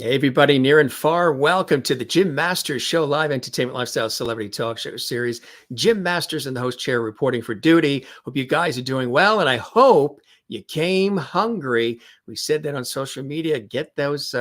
Hey, everybody near and far, welcome to the Jim Masters Show, live entertainment lifestyle celebrity talk show series. Jim Masters in the host chair reporting for duty. Hope you guys are doing well, and I hope you came hungry. We said that on social media. Get those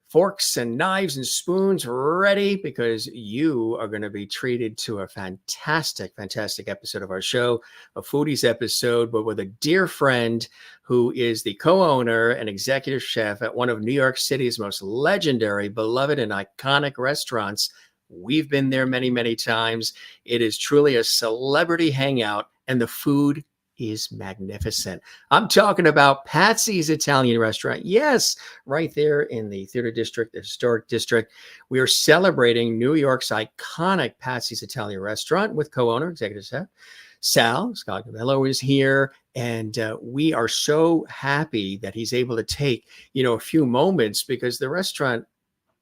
forks and knives and spoons ready because you are going to be treated to a fantastic, fantastic episode of our show, a Foodies episode, but with a dear friend who is the co-owner and executive chef at one of New York City's most legendary, beloved, and iconic restaurants. We've been there many, many times. It is truly a celebrity hangout, and the food is magnificent. I'm talking about Patsy's Italian restaurant. Yes, right there in the theater district, the historic district. We are celebrating New York's iconic Patsy's Italian restaurant with co-owner, executive chef, Sal Scognamillo is here. And we are so happy that he's able to take, a few moments because the restaurant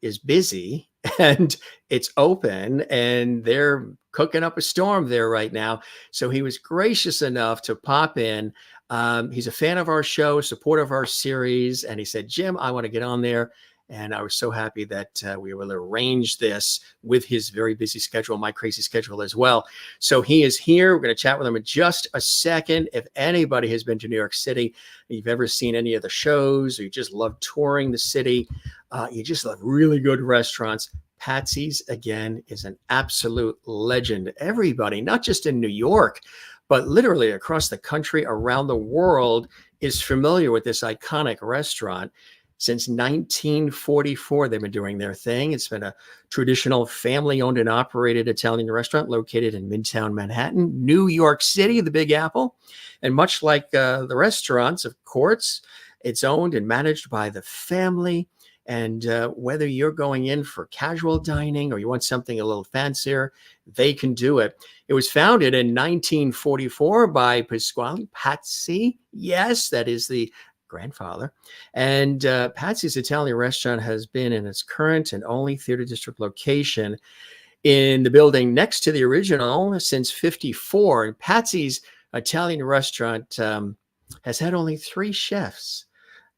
is busy and it's open and they're cooking up a storm there right now. So he was gracious enough to pop in. He's a fan of our show, supporter of our series. And he said, Jim, I want to get on there. And I was so happy that we were able to arrange this with his very busy schedule, my crazy schedule as well. So he is here. We're going to chat with him in just a second. If anybody has been to New York City, you've ever seen any of the shows, or you just love touring the city, you just love really good restaurants, Patsy's, again, is an absolute legend. Everybody, not just in New York, but literally across the country, around the world, is familiar with this iconic restaurant. Since 1944, they've been doing their thing. It's been a traditional family-owned and operated Italian restaurant located in Midtown Manhattan, New York City, the Big Apple. And much like the restaurants, of course, it's owned and managed by the family. And whether you're going in for casual dining or you want something a little fancier, they can do it. It was founded in 1944 by Pasquale, Patsy. Yes, that is the grandfather. And Patsy's Italian restaurant has been in its current and only theater district location in the building next to the original since 54. And Patsy's Italian restaurant has had only 3 chefs.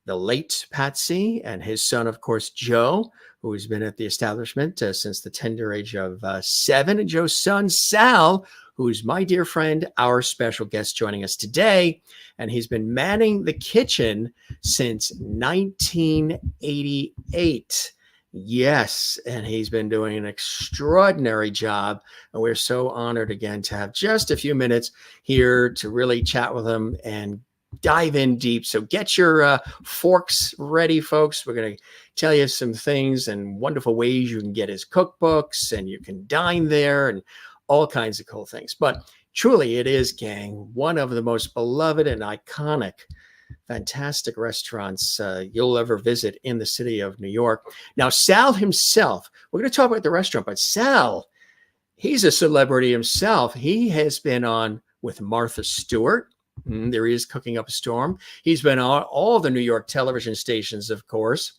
The late Patsy and his son, of course, Joe, who has been at the establishment since the tender age of 7, and Joe's son, Sal, who is my dear friend, our special guest joining us today. And he's been manning the kitchen since 1988. Yes, and he's been doing an extraordinary job. And we're so honored again to have just a few minutes here to really chat with him and dive in deep. So get your forks ready, folks. We're going to tell you some things and wonderful ways you can get his cookbooks and you can dine there and all kinds of cool things. But truly it is, gang, one of the most beloved and iconic, fantastic restaurants you'll ever visit in the city of New York. Now, Sal himself, we're going to talk about the restaurant, but Sal, he's a celebrity himself. He has been on with Martha Stewart. There he is cooking up a storm. He's been on all the New York television stations, of course.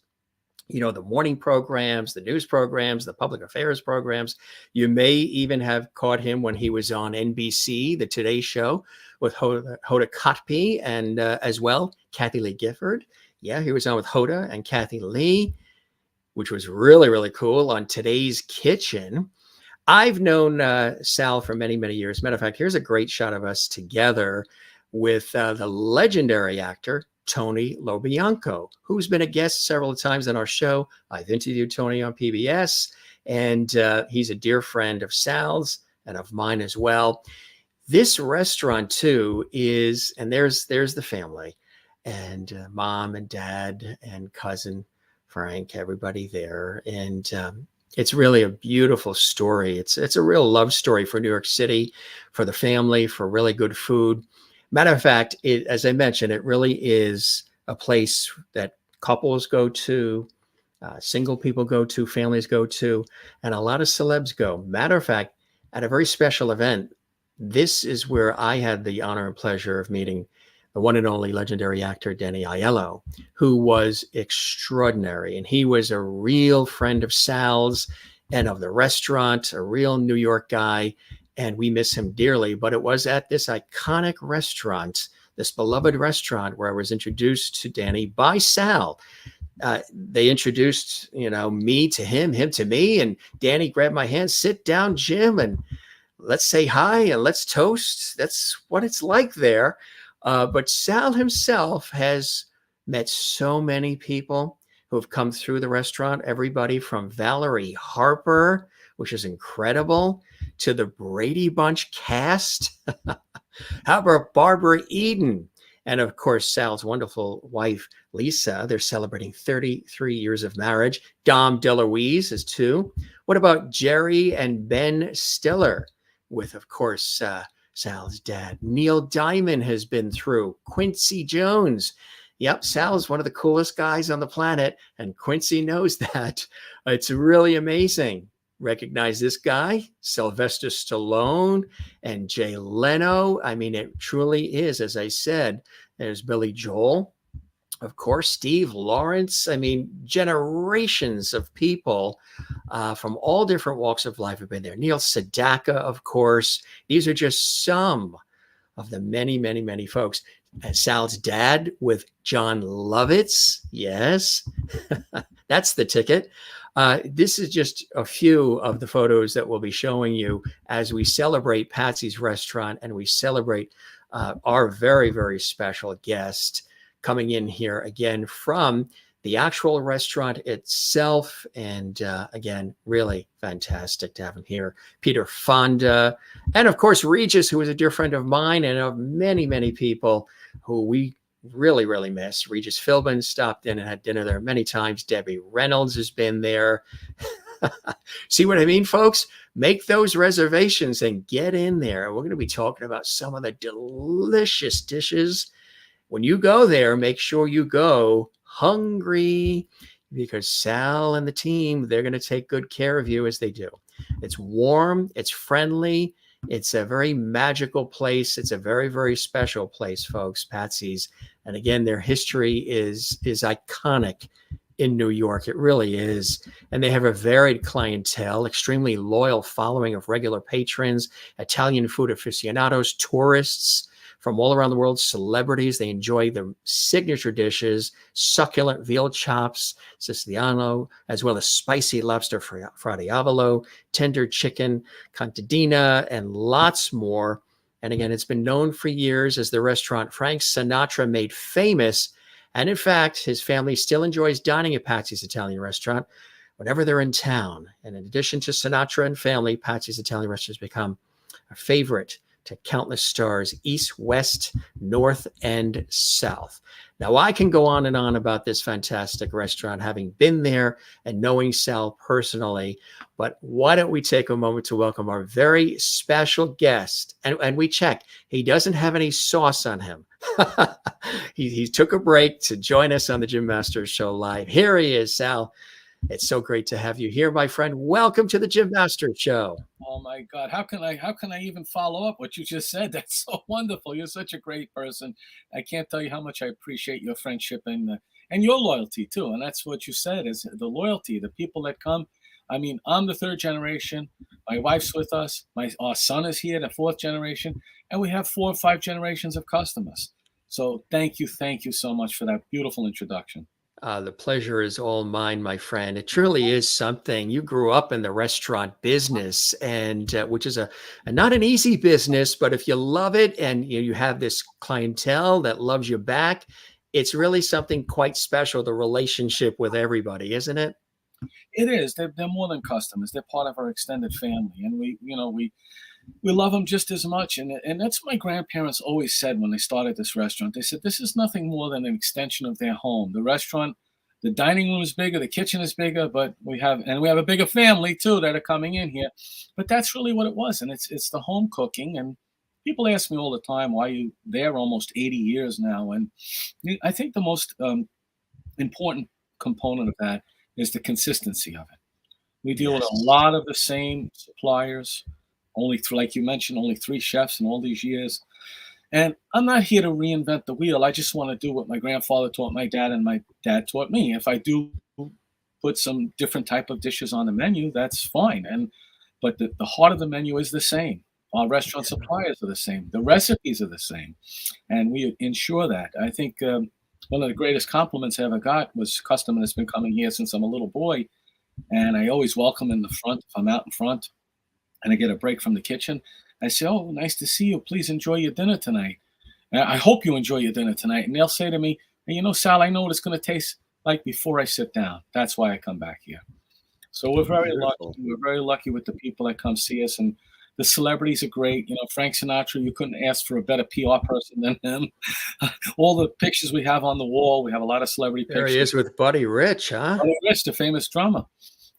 The morning programs, the news programs, the public affairs programs. You may even have caught him when he was on NBC, the Today Show with Hoda Kotb and as well, Kathy Lee Gifford. Yeah, he was on with Hoda and Kathy Lee, which was really, really cool on Today's Kitchen. I've known Sal for many, many years. Matter of fact, here's a great shot of us together with the legendary actor, Tony LoBianco, who's been a guest several times on our show. I've interviewed Tony on PBS, and he's a dear friend of Sal's and of mine as well. This restaurant, too, is, and there's the family, and mom and dad and cousin Frank, everybody there. And it's really a beautiful story. It's a real love story for New York City, for the family, for really good food. Matter of fact, as I mentioned, it really is a place that couples go to, single people go to, families go to, and a lot of celebs go. Matter of fact, at a very special event, this is where I had the honor and pleasure of meeting the one and only legendary actor, Danny Aiello, who was extraordinary. And he was a real friend of Sal's and of the restaurant, a real New York guy. And we miss him dearly. But it was at this iconic restaurant, this beloved restaurant, where I was introduced to Danny by Sal. they introduced, me to him to me, and Danny grabbed my hand. Sit down, Jim, and let's say hi and let's toast. That's what it's like there. But Sal himself has met so many people who have come through the restaurant. Everybody from Valerie Harper, which is incredible, to the Brady Bunch cast. How about Barbara Eden? And of course, Sal's wonderful wife, Lisa. They're celebrating 33 years of marriage. Dom DeLuise is 2. What about Jerry and Ben Stiller? With, of course, Sal's dad. Neil Diamond has been through. Quincy Jones. Yep, Sal's one of the coolest guys on the planet, and Quincy knows that. It's really amazing. Recognize this guy, Sylvester Stallone and Jay Leno. I mean, it truly is, as I said. There's Billy Joel, of course, Steve Lawrence. I mean, generations of people from all different walks of life have been there. Neil Sedaka, of course. These are just some of the many, many, many folks. And Sal's dad with John Lovitz. Yes, that's the ticket. This is just a few of the photos that we'll be showing you as we celebrate Patsy's Restaurant and we celebrate our very, very special guest coming in here again from the actual restaurant itself. And again, really fantastic to have him here. Peter Fonda, and of course, Regis, who is a dear friend of mine and of many, many people who we really, really miss. Regis Philbin stopped in and had dinner there many times. Debbie Reynolds has been there. See what I mean, folks? Make those reservations and get in there. We're going to be talking about some of the delicious dishes. When you go there, make sure you go hungry, because Sal and the team, they're going to take good care of you as they do. It's warm, it's friendly, it's a very magical place. It's a very, very special place, folks, Patsy's. And again, their history is iconic in New York. It really is. And they have a varied clientele, extremely loyal following of regular patrons, Italian food aficionados, tourists from all around the world, celebrities. They enjoy the signature dishes, succulent veal chops, Siciliano, as well as spicy lobster fradiavolo, tender chicken, contadina, and lots more. And again, it's been known for years as the restaurant Frank Sinatra made famous. And in fact, his family still enjoys dining at Patsy's Italian Restaurant whenever they're in town. And in addition to Sinatra and family, Patsy's Italian Restaurant has become a favorite to countless stars, east, west, north, and south. Now, I can go on and on about this fantastic restaurant, having been there and knowing Sal personally, but why don't we take a moment to welcome our very special guest? And we check. He doesn't have any sauce on him. he took a break to join us on the Jim Masters Show Live. Here he is, Sal. It's so great to have you here, my friend. Welcome to the Jim Masters Show. Oh my God. How can I even follow up what you just said? That's so wonderful. You're such a great person. I can't tell you how much I appreciate your friendship and your loyalty too. And that's what you said, is the loyalty, the people that come. I mean, I'm the 3rd generation. My wife's with us. Our son is here, the 4th generation, and we have 4 or 5 generations of customers. So thank you so much for that beautiful introduction. The pleasure is all mine, my friend. It truly is something. You grew up in the restaurant business, and which is a not an easy business, but if you love it and you have this clientele that loves you back, it's really something quite special, the relationship with everybody, isn't it? It is. They're more than customers. They're part of our extended family, and we love them just as much. And that's what my grandparents always said when they started this restaurant. They said, this is nothing more than an extension of their home. The restaurant, the dining room is bigger, the kitchen is bigger, but we have a bigger family too that are coming in here. But that's really what it was. And it's the home cooking. And people ask me all the time, why are you there almost 80 years now? And I think the most important component of that is the consistency of it. We deal with a lot of the same suppliers. Like you mentioned, only 3 chefs in all these years. And I'm not here to reinvent the wheel. I just want to do what my grandfather taught my dad and my dad taught me. If I do put some different type of dishes on the menu, that's fine. But the heart of the menu is the same. Our restaurant suppliers are the same. The recipes are the same. And we ensure that. I think one of the greatest compliments I ever got was a customer that's been coming here since I'm a little boy, and I always welcome in the front if I'm out in front and I get a break from the kitchen. I say, "Oh, nice to see you. Please enjoy your dinner tonight. I hope you enjoy your dinner tonight." And they'll say to me, "Hey, you know, Sal, I know what it's going to taste like before I sit down. That's why I come back here." So we're very lucky. Beautiful. We're very lucky with the people that come see us, and the celebrities are great. You know, Frank Sinatra, you couldn't ask for a better PR person than him. All the pictures we have on the wall, we have a lot of celebrity There he pictures. is with Buddy Rich, huh? Buddy Rich, the famous drummer,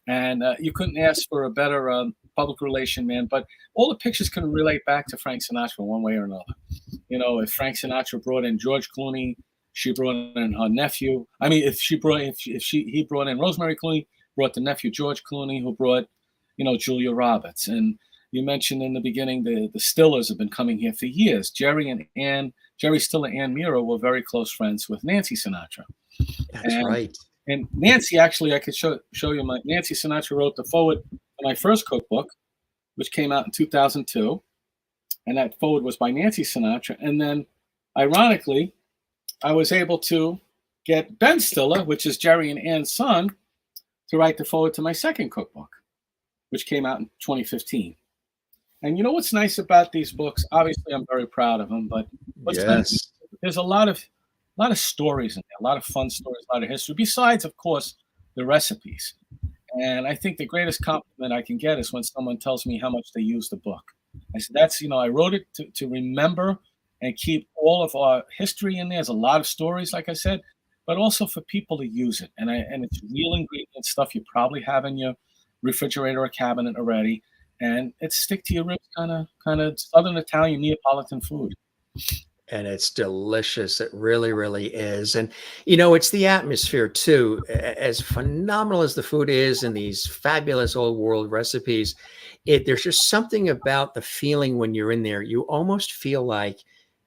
and you couldn't ask for a better public relation man. But all the pictures can relate back to Frank Sinatra one way or another. You know, if Frank Sinatra brought in George Clooney, she brought in her nephew. I mean, he brought in Rosemary Clooney, brought the nephew George Clooney, who brought, you know, Julia Roberts. And you mentioned in the beginning the Stillers have been coming here for years. Jerry Stiller and Ann Miro were very close friends with Nancy Sinatra. That's And right. and Nancy, actually, I could show you Nancy Sinatra wrote the foreword for my first cookbook, which came out in 2002, and that foreword was by Nancy Sinatra. And then, ironically, I was able to get Ben Stiller, which is Jerry and Ann's son, to write the foreword to my second cookbook, which came out in 2015. And you know what's nice about these books? Obviously, I'm very proud of them, but what's nice, Yes. there's a lot of stories in there, a lot of fun stories, a lot of history, besides, of course, the recipes. And I think the greatest compliment I can get is when someone tells me how much they use the book. I said, that's, you know, I wrote it to remember and keep all of our history in there. There's a lot of stories, like I said, but also for people to use it. And it's real ingredient stuff you probably have in your refrigerator or cabinet already. And it's stick to your ribs kind of Southern Italian Neapolitan food. And it's delicious. It really, really is. And, you know, it's the atmosphere too. As phenomenal as the food is and these fabulous old world recipes, there's just something about the feeling when you're in there. You almost feel like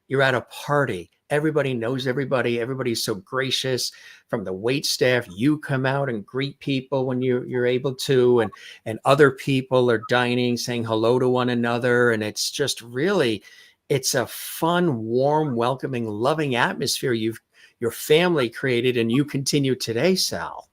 you're at a party. Everybody knows everybody. Everybody's so gracious. From the wait staff, you come out and greet people when you're able to, and other people are dining, saying hello to one another. And it's just really, it's a fun, warm, welcoming, loving atmosphere your family created and you continue today, Sal.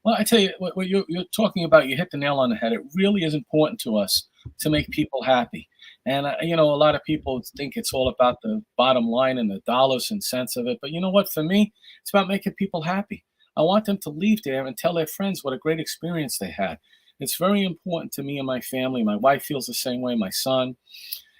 Well, I tell you, what you're talking about, you hit the nail on the head. It really is important to us to make people happy. And, you know, a lot of people think it's all about the bottom line and the dollars and cents of it. But you know what? For me, it's about making people happy. I want them to leave there and tell their friends what a great experience they had. It's very important to me and my family. My wife feels the same way, my son.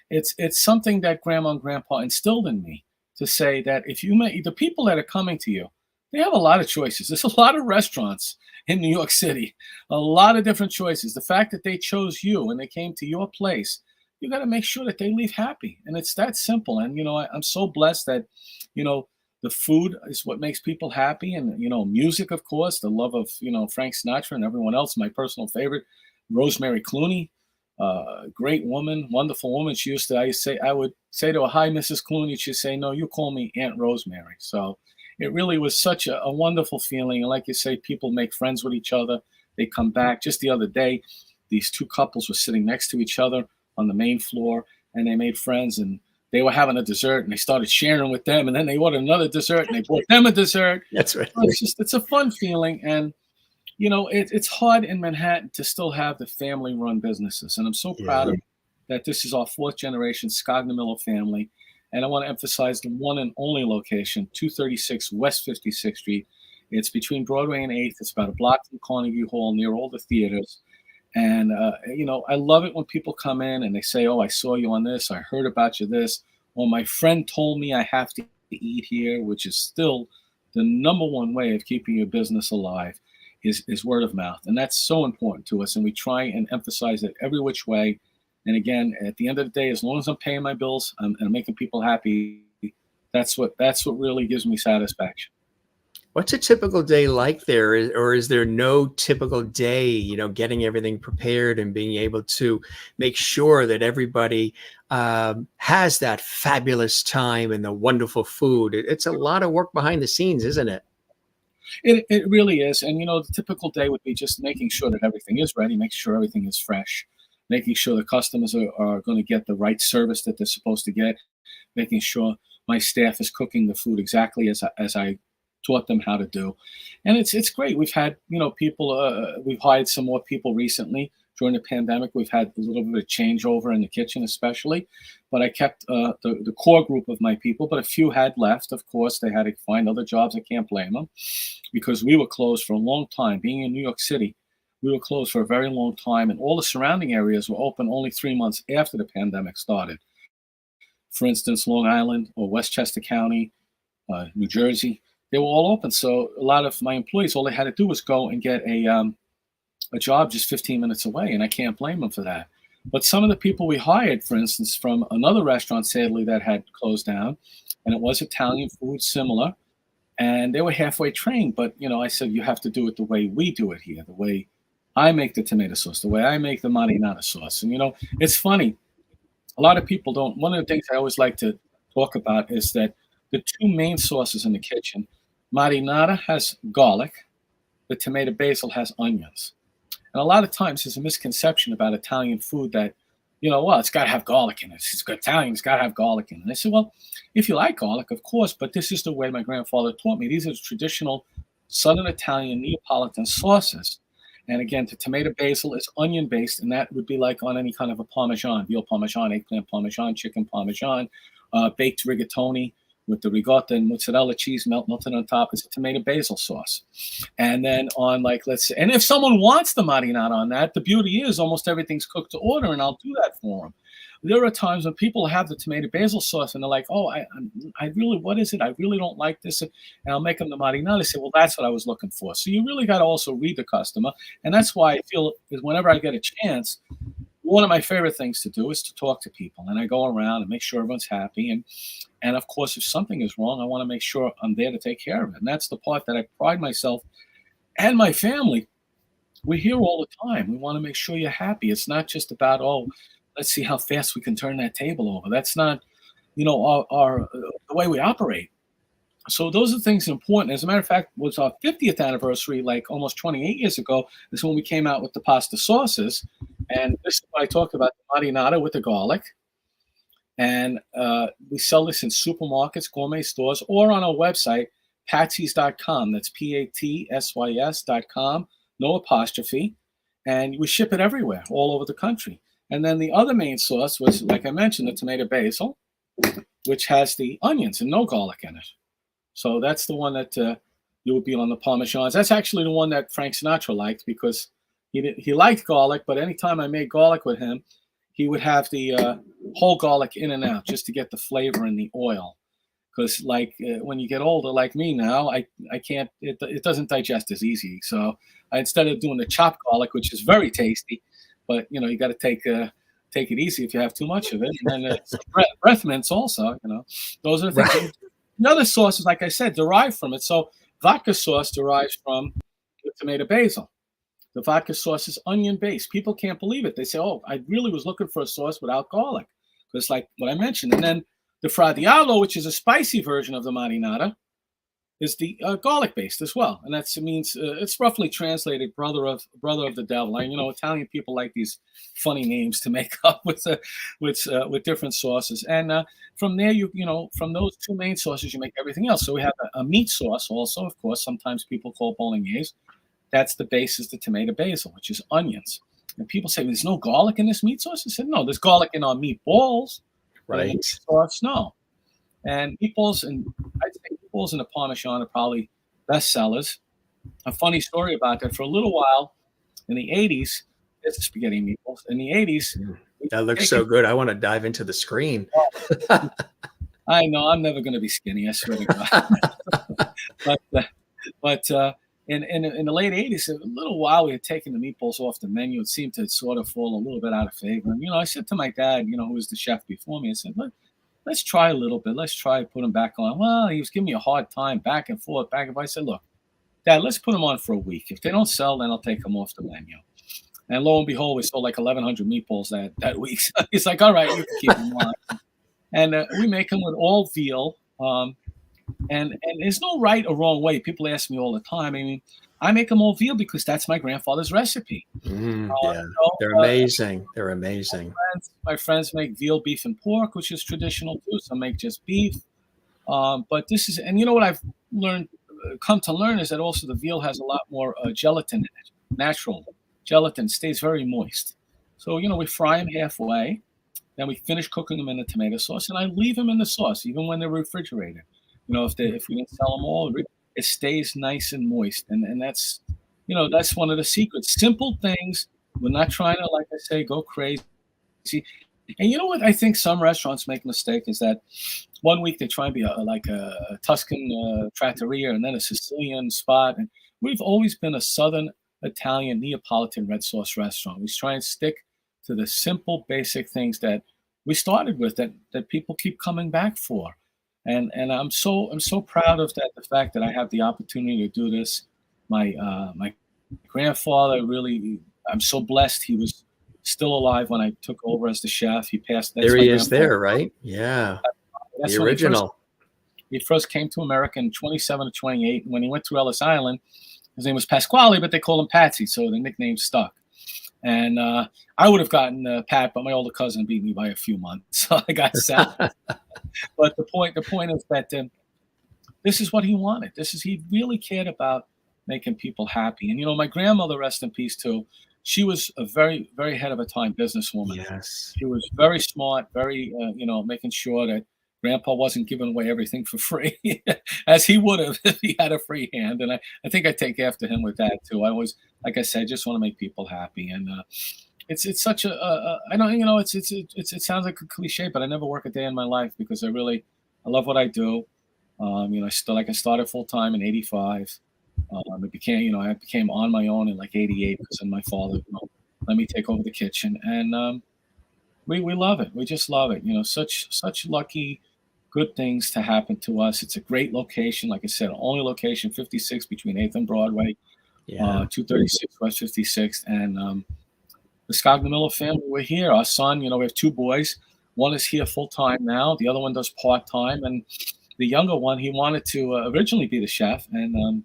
It's something that grandma and grandpa instilled in me to say that if you make the people that are coming to you, they have a lot of choices. There's a lot of restaurants in New York City, a lot of different choices. The fact that they chose you and they came to your place, you got to make sure that they leave happy. And it's that simple. And, you know, I'm so blessed that, you know, the food is what makes people happy. And, you know, music, of course, the love of, you know, Frank Sinatra and everyone else. My personal favorite, Rosemary Clooney, great woman, wonderful woman. I would say to her, "Hi, Mrs. Clooney." She'd say, "No, you call me Aunt Rosemary." So it really was such a wonderful feeling. And like you say, people make friends with each other. They come back. Just the other day, these two couples were sitting next to each other on the main floor, and they made friends, and they were having a dessert, and they started sharing with them, and then they ordered another dessert, and they brought them a dessert. That's right. So it's a fun feeling. And you know, it's hard in Manhattan to still have the family-run businesses, and I'm so proud Yeah. of that. This is our fourth generation Scognamillo family, and I want to emphasize the one and only location, 236 West 56th Street. It's between Broadway and 8th. It's about a block from Carnegie Hall, near all the theaters. And you know, I love it when people come in and they say, "Oh, I saw you on this. I heard about you this," or "My friend told me I have to eat here," which is still the number one way of keeping your business alive. Is word of mouth. And that's so important to us. And we try and emphasize it every which way. And again, at the end of the day, as long as I'm paying my bills and I'm making people happy, that's what really gives me satisfaction. What's a typical day like there? Or is there no typical day, you know, getting everything prepared and being able to make sure that everybody has that fabulous time and the wonderful food? It's a lot of work behind the scenes, isn't it? It really is. And, you know, the typical day would be just making sure that everything is ready, making sure everything is fresh, making sure the customers are going to get the right service that they're supposed to get, making sure my staff is cooking the food exactly as I taught them how to do. And it's great. We've had, people, we've hired some more people recently. During the pandemic, we've had a little bit of changeover in the kitchen, especially. But I kept the core group of my people, but a few had left. Of course, they had to find other jobs. I can't blame them because we were closed for a long time. Being in New York City, we were closed for a very long time, and all the surrounding areas were open only 3 months after the pandemic started. For instance, Long Island or Westchester County, New Jersey, they were all open. So a lot of my employees, all they had to do was go and get a job just 15 minutes away, and I can't blame them for that. But some of the people we hired, for instance, from another restaurant, sadly, that had closed down, and it was Italian food, similar, and they were halfway trained. But, I said, you have to do it the way we do it here, the way I make the tomato sauce, the way I make the marinara sauce. And, it's funny. A lot of people don't. One of the things I always like to talk about is that the two main sauces in the kitchen, marinara has garlic, the tomato basil has onions. And a lot of times there's a misconception about Italian food that, well, it's got to have garlic in it. It's got Italian, it's got to have garlic in it. And I said, well, if you like garlic, of course, but this is the way my grandfather taught me. These are traditional Southern Italian Neapolitan sauces. And again, the tomato basil is onion based, and that would be like on any kind of a Parmesan, veal Parmesan, eggplant Parmesan, chicken Parmesan, baked rigatoni with the ricotta and mozzarella cheese melted on top. It's a tomato basil sauce. And then on, like, let's say, and if someone wants the marinara on that, the beauty is almost everything's cooked to order, and I'll do that for them. There are times when people have the tomato basil sauce and they're like, oh, I really, what is it? I really don't like this. And I'll make them the marinara. They say, well, that's what I was looking for. So you really got to also read the customer. And that's why I feel is whenever I get a chance, one of my favorite things to do is to talk to people. And I go around and make sure everyone's happy. And of course, if something is wrong, I want to make sure I'm there to take care of it. And that's the part that I pride myself and my family. We're here all the time. We want to make sure you're happy. It's not just about, oh, let's see how fast we can turn that table over. That's not, our the way we operate. So those are things important. As a matter of fact, it was our 50th anniversary, like almost 28 years ago. This is when we came out with the pasta sauces. And this is what I talked about, the marinara with the garlic. And we sell this in supermarkets, gourmet stores, or on our website, patsys.com. That's PATSYS.com, no apostrophe. And we ship it everywhere, all over the country. And then the other main sauce was, like I mentioned, the tomato basil, which has the onions and no garlic in it. So that's the one that you would be on the Parmesans. That's actually the one that Frank Sinatra liked because he liked garlic, but anytime I made garlic with him, he would have the whole garlic in and out just to get the flavor in the oil. Because when you get older, like me now, I can't, it doesn't digest as easy. So instead of doing the chopped garlic, which is very tasty, but you got to take it easy if you have too much of it. And then breath mints also, those are the things. Right. The other sauces, like I said, derive from it. So vodka sauce derives from the tomato basil. The vodka sauce is onion based. People can't believe it. They say, oh, I really was looking for a sauce without garlic. Because like what I mentioned. And then the Fra Diavolo, which is a spicy version of the marinara, is the garlic based as well. And that means it's roughly translated brother of the devil. Italian people like these funny names to make up with different sauces. And from there, from those two main sauces, you make everything else. So we have a meat sauce also, of course. Sometimes people call bolognese. That's the base is the tomato basil, which is onions. And people say, there's no garlic in this meat sauce? I said, no, there's garlic in our meatballs. Right. Meat sauce, no. And meatballs and the Parmesan are probably best sellers. A funny story about that. For a little while in the 80s, it's spaghetti meatballs. In the 80s. That looks so good. I want to dive into the screen. I know. I'm never going to be skinny. I swear to God. but in the late 80s, a little while we had taken the meatballs off the menu. It seemed to sort of fall a little bit out of favor. And, I said to my dad, who was the chef before me, I said, let's try a little bit. Let's try to put them back on. Well, he was giving me a hard time, back and forth. I said, look, Dad, let's put them on for a week. If they don't sell, then I'll take them off the menu. And lo and behold, we sold like 1,100 meatballs that week. So he's like, all right, you can keep them on. And we make them with all veal. And there's no right or wrong way. People ask me all the time. I mean, I make them all veal because that's my grandfather's recipe. Yeah, they're amazing. They're amazing. My friends make veal, beef, and pork, which is traditional too. Some make just beef. But this is, and you know what I've learned come to learn is that also the veal has a lot more gelatin in it. Natural gelatin stays very moist. So, we fry them halfway. Then we finish cooking them in the tomato sauce, and I leave them in the sauce even when they're refrigerated. If we didn't sell them all, it stays nice and moist, and that's that's one of the secrets. Simple things. We're not trying to, like I say, go crazy. And you know what? I think some restaurants make a mistake is that one week they try and be like a Tuscan trattoria, and then a Sicilian spot. And we've always been a Southern Italian Neapolitan red sauce restaurant. We try and stick to the simple, basic things that we started with that people keep coming back for. And I'm so proud of that. The fact that I have the opportunity to do this. My grandfather really, I'm so blessed. He was still alive when I took over as the chef. He passed. There he is there, right? Yeah. That's the original. He first came to America in 27 to 28. When he went to Ellis Island, his name was Pasquale, but they called him Patsy, so the nickname stuck. And I would have gotten Pat, but my older cousin beat me by a few months, so I got Sal. But the point is that this is what he wanted. He really cared about making people happy. And my grandmother, rest in peace too. She was a very, very ahead of her time businesswoman. Yes. She was very smart, very making sure that Grandpa wasn't giving away everything for free, as he would have if he had a free hand. And I think I take after him with that too. I always, like I said, I just want to make people happy. And it's such I don't, it sounds like a cliche, but I never work a day in my life because I love what I do. I started full time in '85. I became on my own in like '88 because then my father let me take over the kitchen, and we love it. We just love it. Such lucky, good things to happen to us. It's a great location. Like I said, only location 56 between 8th and Broadway, 236 West 56th. And the Scognamillo family, we're here. Our son, we have 2 boys. One is here full time now. The other one does part time. And the younger one, he wanted to originally be the chef. And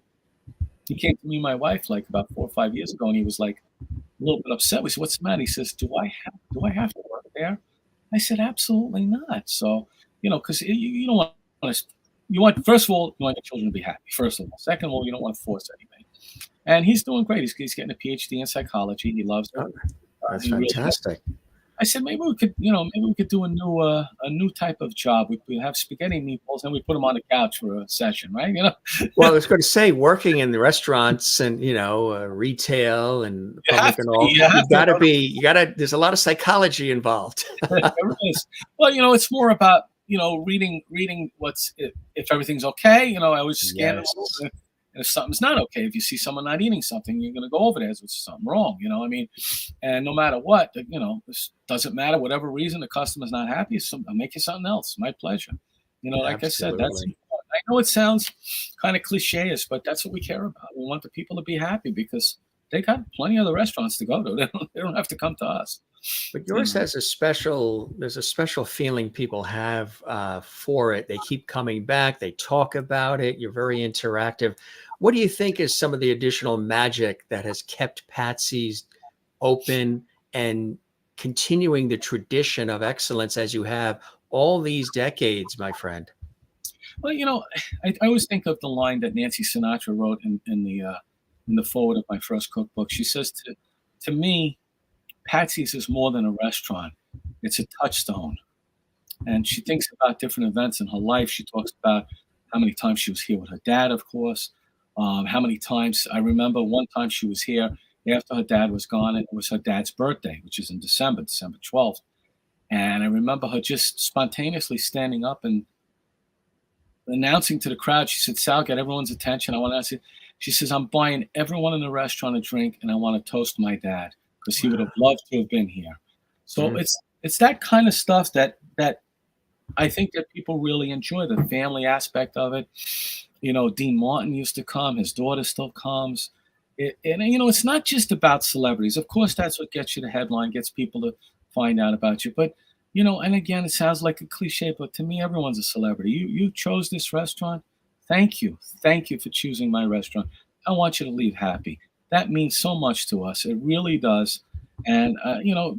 he came to me and my wife like about 4 or 5 years ago, and he was like a little bit upset. We said, "What's the matter?" He says, "Do I have to work there?" I said, "Absolutely not." So, because you don't want to, first of all, you want your children to be happy, first of all. Second of all, you don't want to force anything. And he's doing great. He's getting a PhD in psychology. He loves it. That's fantastic. I said, maybe we could do a new type of job. We have spaghetti meatballs, and we put them on the couch for a session, right? Well, I was going to say, working in the restaurants and retail and public and all, there's a lot of psychology involved. There is. Well, it's more about reading if everything's okay. I always scan it a little bit. And if something's not okay, if you see someone not eating something, you're going to go over there. There's something wrong, and no matter what, this doesn't matter. Whatever reason the customer's not happy, I'll make you something else. My pleasure. Like Absolutely. I said, I know it sounds kind of cliche-ish, but that's what we care about. We want the people to be happy because they got plenty of other restaurants to go to. They don't have to come to us. But yours has there's a special feeling people have for it. They keep coming back. They talk about it. You're very interactive. What do you think is some of the additional magic that has kept Patsy's open and continuing the tradition of excellence as you have all these decades, my friend? Well, I always think of the line that Nancy Sinatra wrote in the forward of my first cookbook. She says to me, Patsy's is more than a restaurant. It's a touchstone. And she thinks about different events in her life. She talks about how many times she was here with her dad, of course. How many times, I remember one time she was here after her dad was gone, and it was her dad's birthday, which is in December 12th. And I remember her just spontaneously standing up and announcing to the crowd. She said, "Sal, get everyone's attention. I want to ask you." She says, "I'm buying everyone in the restaurant a drink, and I want to toast my dad, because he would have loved to have been here." So it's that kind of stuff that I think that people really enjoy, the family aspect of it. Dean Martin used to come. His daughter still comes. It's not just about celebrities. Of course, that's what gets you the headline, gets people to find out about you. But, and again, it sounds like a cliche, but to me, everyone's a celebrity. You chose this restaurant. Thank you. Thank you for choosing my restaurant. I want you to leave happy. That means so much to us. It really does. And,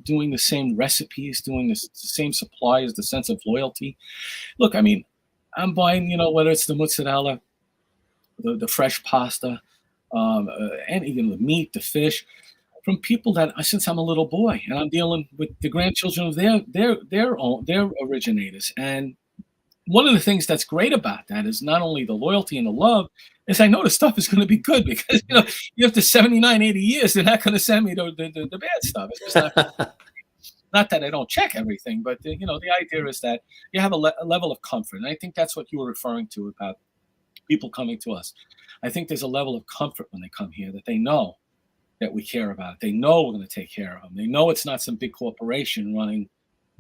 doing the same recipes, doing the same suppliers, the sense of loyalty. Look, I'm buying, whether it's the mozzarella, the fresh pasta, and even the meat, the fish, from people that since I'm a little boy, and I'm dealing with the grandchildren of their originators. And one of the things that's great about that is not only the loyalty and the love, is I know the stuff is going to be good because after 79, 80 years, they're not going to send me the bad stuff. It's just not that I don't check everything, but the idea is that you have a level of comfort, and I think that's what you were referring to about people coming to us. I think there's a level of comfort when they come here that they know that we care about it. They know we're going to take care of them. They know it's not some big corporation running,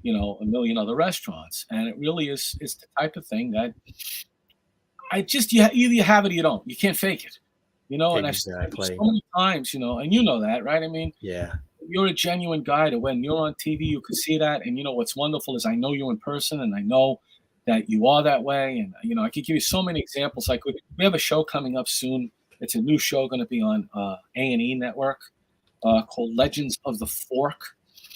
a million other restaurants. And it really is the type of thing that either you have it or you don't. You can't fake it, and I've seen it so many times, and you know that, right? I mean, yeah, you're a genuine guy that when you're on TV, you can see that. And what's wonderful is I know you in person, and I know that you are that way. And, I could give you so many examples. We have a show coming up soon. It's a new show going to be on A&E Network called Legends of the Fork.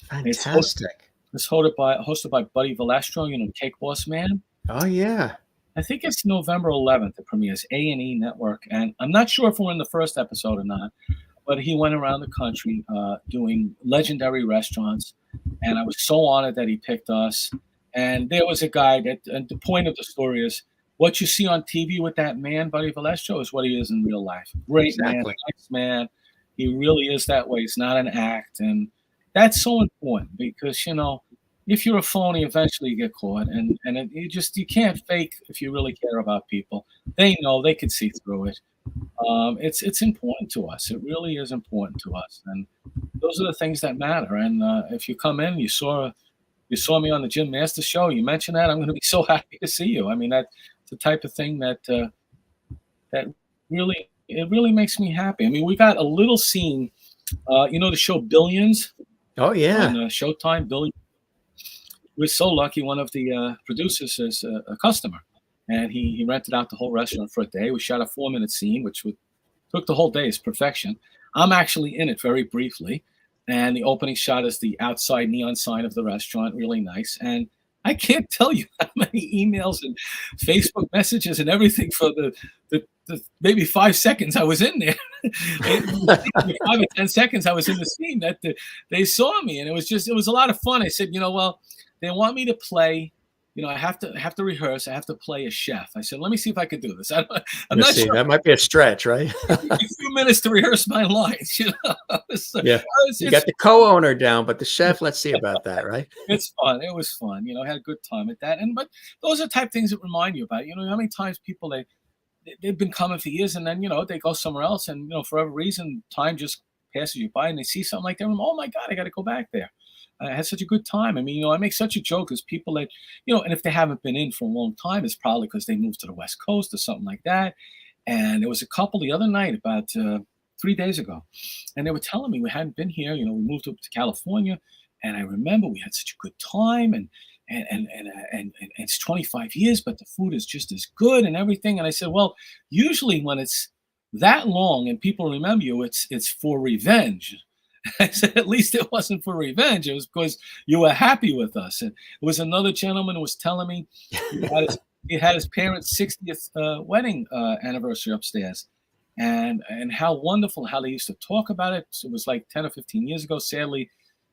Fantastic. It's hosted by Buddy Valestro, Cake Boss Man. Oh, yeah. I think it's November 11th. It premieres A&E Network. And I'm not sure if we're in the first episode or not, but he went around the country doing legendary restaurants. And I was so honored that he picked us. And there was a guy and the point of the story is, what you see on TV with that man, Buddy Valestro, is what he is in real life. Great man, nice man. He really is that way. It's not an act. And that's so important because, if you're a phony, eventually you get caught. And you can't fake if you really care about people. They know, they can see through it. It's important to us. It really is important to us. And those are the things that matter. And if you come in, you saw me on the Jim Masters show, you mentioned that, I'm going to be so happy to see you. I mean, that's the type of thing that really makes me happy. I mean, we got a little scene, the show Billions. Oh, yeah. On Showtime, Billions. We're so lucky. One of the producers is a customer, and he rented out the whole restaurant for a day. We shot a 4-minute scene, which took the whole day. It's perfection. I'm actually in it very briefly. And the opening shot is the outside neon sign of the restaurant, really nice. And I can't tell you how many emails and Facebook messages and everything for the maybe 5 seconds I was in there. 5 or 10 seconds I was in the scene that they saw me, and it was a lot of fun. I said, well, they want me to play. I have to rehearse. I have to play a chef. I said, let me see if I could do this. I'm not sure. That might be a stretch, right? A few minutes to rehearse my lines. So, yeah, you got the co-owner down, but the chef, let's see about that, right? It's fun. It was fun. I had a good time at that. But those are type things that remind you about, how many times people they've been coming for years, and then they go somewhere else, and for whatever reason, time just passes you by, and they see something like that, and oh my God, I got to go back there. I had such a good time. I mean, I make such a joke because people that, and if they haven't been in for a long time, it's probably because they moved to the West Coast or something like that. And there was a couple the other night, about 3 days ago, and they were telling me we hadn't been here. We moved up to California, and I remember we had such a good time, and it's 25 years, but the food is just as good and everything. And I said, well, usually when it's that long and people remember you, it's for revenge. I said, at least it wasn't for revenge. It was because you were happy with us. And it was another gentleman who was telling me he had his parents' 60th wedding anniversary upstairs. And how wonderful, how they used to talk about it. It was like 10 or 15 years ago. Sadly,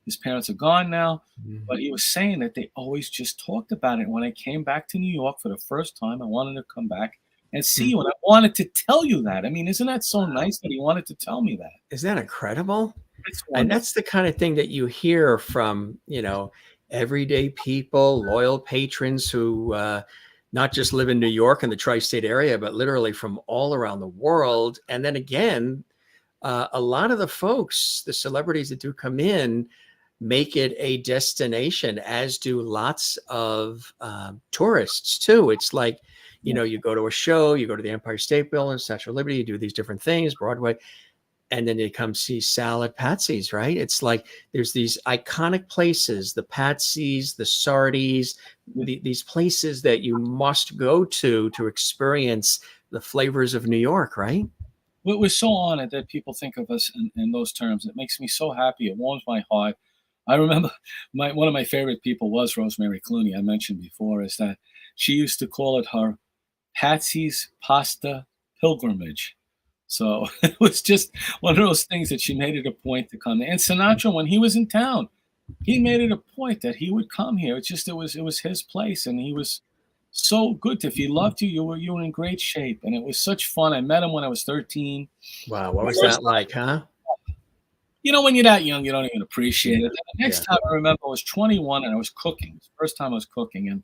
his parents are gone now. Mm-hmm. But he was saying that they always just talked about it. When I came back to New York for the first time, I wanted to come back and see you. And I wanted to tell you that. I mean, isn't that so nice that he wanted to tell me that? Isn't that incredible? And that's the kind of thing that you hear from, everyday people, loyal patrons who not just live in New York and the tri-state area, but literally from all around the world. And then again, a lot of the folks, the celebrities that do come in, make it a destination, as do lots of tourists too. It's like, you go to a show, you go to the Empire State Building, Statue of Liberty, you do these different things, Broadway. And then they come see Sal at Patsy's, right? It's like there's these iconic places, the Patsy's, the Sardi's, these places that you must go to experience the flavors of New York, right? We're so honored that people think of us in those terms. It makes me so happy. It warms my heart. I remember one of my favorite people was Rosemary Clooney. I mentioned before is that she used to call it her Patsy's Pasta pilgrimage. So it was just one of those things that she made it a point to come. And Sinatra, when he was in town, he made it a point that he would come here. It was his place, and he was so good. If he loved you, you were in great shape, and it was such fun. I met him when I was 13. Wow, what was that like, huh? When you're that young, you don't even appreciate it. The next time I remember, I was 21 and I was cooking. It was the first time I was cooking,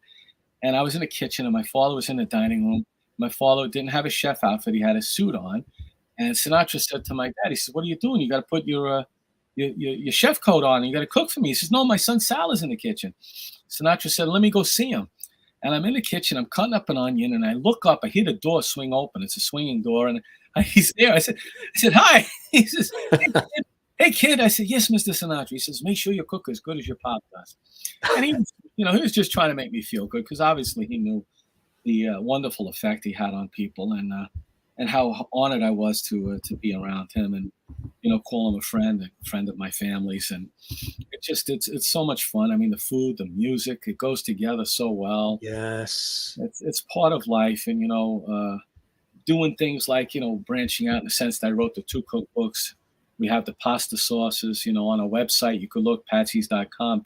and I was in the kitchen, and my father was in the dining room. My father didn't have a chef outfit; he had a suit on. And Sinatra said to my dad, he said, "What are you doing? You got to put your chef coat on, and you got to cook for me." He says, "No, my son Sal is in the kitchen." Sinatra said, "Let me go see him." And I'm in the kitchen, I'm cutting up an onion, and I look up, I hear the door swing open. It's a swinging door, and he's there. I said, "Hi." He says, "Hey, kid." I said, "Yes, Mr. Sinatra." He says, "Make sure you cook as good as your pop does." And he was just trying to make me feel good, because obviously he knew the wonderful effect he had on people, and how honored I was to be around him, and call him a friend of my family's, and it's so much fun. I mean, the food, the music, it goes together so well. Yes. It's part of life, and doing things like branching out in the sense that I wrote the 2 cookbooks. We have the pasta sauces, on our website. You could look patsys.com,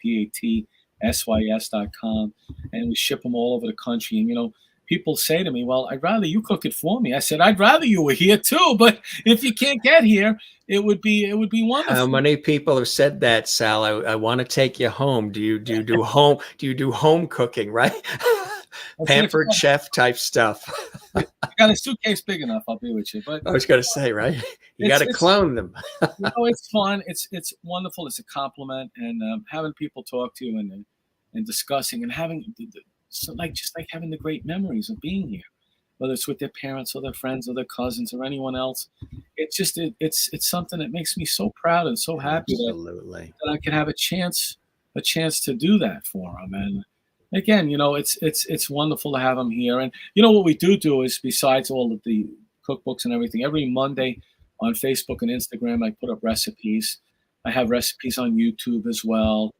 PATSYS.com, and we ship them all over the country. And people say to me, "Well, I'd rather you cook it for me." I said, "I'd rather you were here too, but if you can't get here, it would be wonderful." How many people have said that, Sal? I want to take you home. Do you do home cooking, right? Pampered chef type stuff. I got a suitcase big enough, I'll be with you. But I was going to say, right? You got to clone them. It's fun. It's wonderful. It's a compliment, and having people talk to you and discussing and having just like having the great memories of being here, whether it's with their parents or their friends or their cousins or anyone else. It's something that makes me so proud and so happy that I can have a chance to do that for them. And again, it's wonderful to have them here. And what we do is, besides all of the cookbooks and everything, every Monday on Facebook and Instagram, I put up recipes. I have recipes on YouTube as well.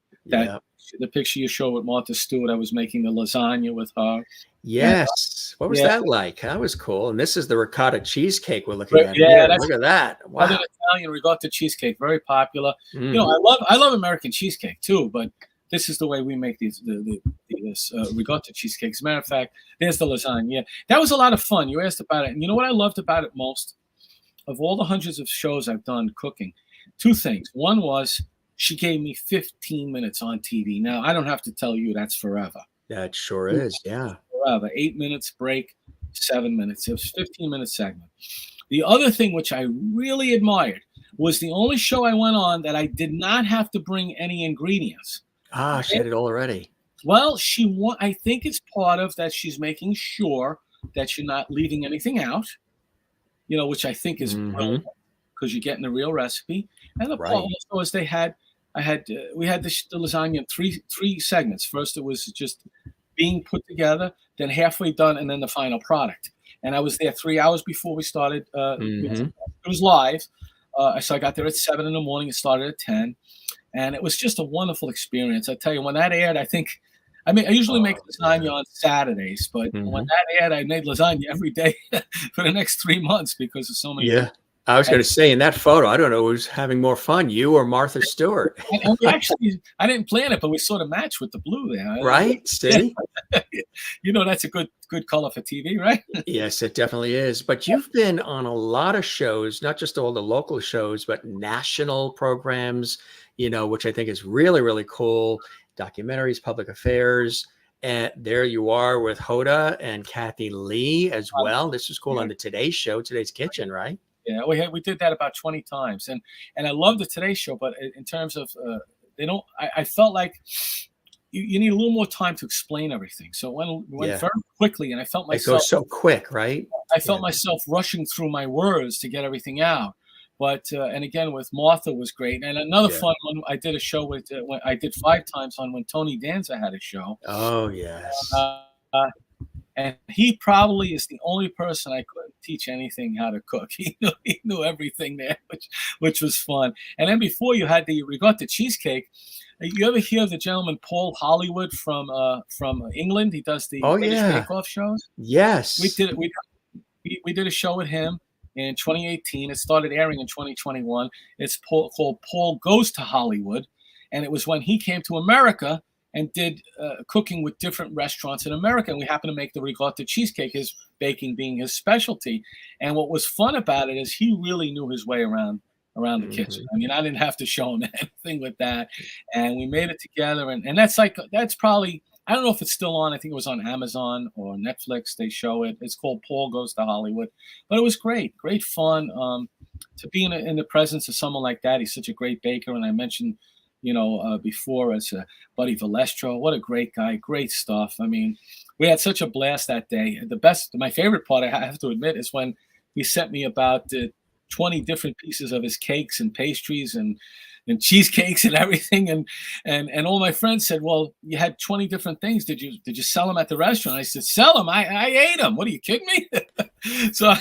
The picture you showed with Martha Stewart, I was making the lasagna with her. Yes. What was that like? That was cool. And this is the ricotta cheesecake we're looking at here. Look at that. Wow. Italian ricotta cheesecake, very popular. I love American cheesecake too, but this is the way we make this ricotta cheesecake. As a matter of fact, there's the lasagna. That was a lot of fun. You asked about it. And you know what I loved about it most? Of all the hundreds of shows I've done cooking, 2 things. One was she gave me 15 minutes on TV. Now, I don't have to tell you that's forever. That sure is, yeah. Forever. 8 minutes break, 7 minutes. It was a 15-minute segment. The other thing which I really admired was the only show I went on that I did not have to bring any ingredients. She had it already. Well, I think it's part of that she's making sure that you're not leaving anything out, which I think is brilliant, because you're getting the real recipe. And the part also is we had the lasagna in three segments. First, it was just being put together, then halfway done, and then the final product. And I was there 3 hours before we started. It was live. So I got there at 7 in the morning. It started at 10. And it was just a wonderful experience. I tell you, when that aired, I usually make lasagna on Saturdays, but when that aired, I made lasagna every day for the next 3 months because of so many. Yeah. I was going to say, in that photo, I don't know who's having more fun, you or Martha Stewart. And we actually, I didn't plan it, but we sort of matched with the blue there. Right? See? That's a good color for TV, right? Yes, it definitely is. But you've been on a lot of shows, not just all the local shows, but national programs, which I think is really, really cool. Documentaries, public affairs. And there you are with Hoda and Kathy Lee as well. This was cool on the Today Show, Today's Kitchen, right? Yeah, we did that about 20 times, and I love the Today Show, but in terms of I felt like you need a little more time to explain everything. So it went very quickly, and I felt myself. It goes so quick, right? I felt myself rushing through my words to get everything out. But and again with Martha was great, and another fun one. I did a show with I did 5 times on when Tony Danza had a show. Oh yes. And he probably is the only person I couldn't teach anything how to cook. He knew everything there, which was fun. And then before you had we got the cheesecake. You ever hear of the gentleman Paul Hollywood from England? He does the British Bake Off shows. Yes, we did it. we did a show with him in 2018. It started airing in 2021. It's called Paul Goes to Hollywood, and it was when he came to America and did cooking with different restaurants in America. And we happened to make the ricotta cheesecake, his baking being his specialty. And what was fun about it is he really knew his way around the kitchen. I mean, I didn't have to show him anything with that. And we made it together. And that's probably, I don't know if it's still on. I think it was on Amazon or Netflix. They show it. It's called Paul Goes to Hollywood. But it was great fun to be in the presence of someone like that. He's such a great baker. And I mentioned, before as Buddy Valestro. What a great guy. Great stuff. I mean, we had such a blast that day. My favorite part, I have to admit, is when he sent me about 20 different pieces of his cakes and pastries and cheesecakes and everything. And all my friends said, well, you had 20 different things. Did you sell them at the restaurant? I said, sell them? I ate them. What, are you kidding me? So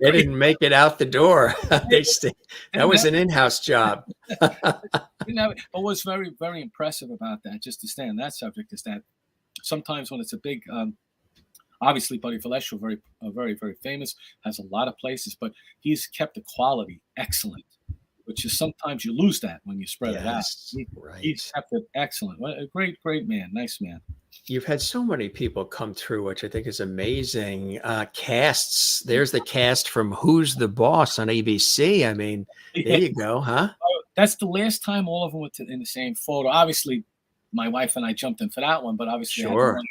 they didn't make it out the door. That was an in-house job. But what's very, very impressive about that, just to stay on that subject, is that sometimes when it's a big, obviously Buddy Valestro, very, very famous, has a lot of places, but he's kept the quality excellent, which is sometimes you lose that when you spread it out. He's kept it excellent. What a great, great man. Nice man. You've had so many people come through, which I think is amazing. Casts. There's the cast from Who's the Boss on ABC. I mean, there you go, huh? That's the last time all of them were in the same photo. Obviously, my wife and I jumped in for that one, but obviously I had one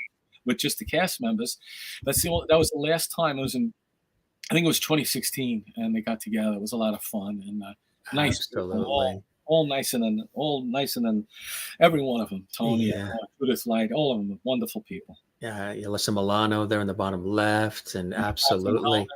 with just the cast members. But see, that was the last time. It was I think it was 2016, and they got together. It was a lot of fun and nice. Absolutely. All nice and then every one of them, Tony, Judith Light, all of them, wonderful people. Yeah, Alyssa Milano there in the bottom left, and absolutely.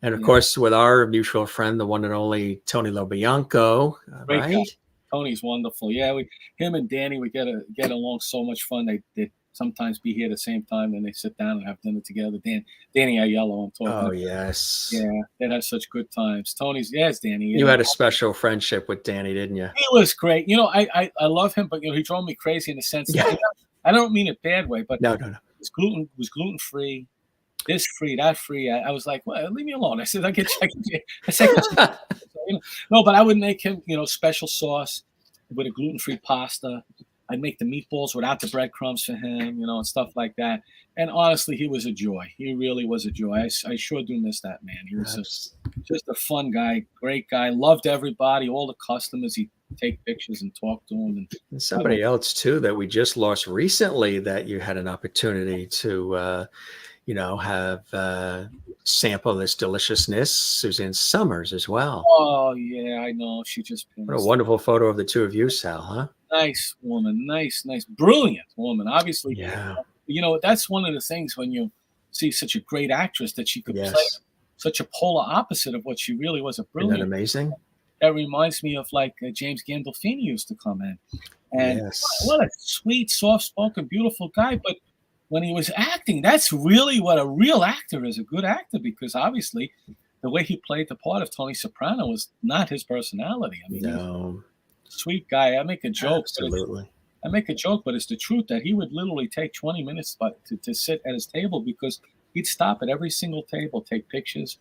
And of course, with our mutual friend, the one and only Tony LoBianco, right? Tony's wonderful. Yeah, him and Danny, we get along so much fun. They sometimes be here at the same time, and they sit down and have dinner together. Danny Aiello, I'm talking about. Oh, yes. Yeah, they had such good times. It's Danny. You had a special friendship with Danny, didn't you? He was great. I love him, but he drove me crazy in the sense that I don't mean it bad way, but no. Was gluten free, this free, that free. I was like, well, leave me alone. I said, I said, no, but I would make him, special sauce with a gluten-free pasta. I'd make the meatballs without the breadcrumbs for him, and stuff like that. And honestly, he was a joy. He really was a joy. I sure do miss that man. He was just a fun guy, great guy. Loved everybody, all the customers. He'd take pictures and talk to them. And somebody else too that we just lost recently that you had an opportunity to, have sample this deliciousness, Suzanne Summers as well. Oh yeah, I know. She just what a wonderful photo of the two of you, Sal, huh? Nice woman, nice, brilliant woman. Obviously, yeah. That's one of the things when you see such a great actress that she could play such a polar opposite of what she really was. Brilliant. Isn't that amazing? That reminds me of like James Gandolfini used to come in, and what a sweet, soft-spoken, beautiful guy. But when he was acting, that's really what a real actor is, a good actor, because obviously the way he played the part of Tony Soprano was not his personality. I mean, no. Sweet guy. I make a joke. Absolutely. But it's the truth that he would literally take 20 minutes to sit at his table, because he'd stop at every single table, take pictures,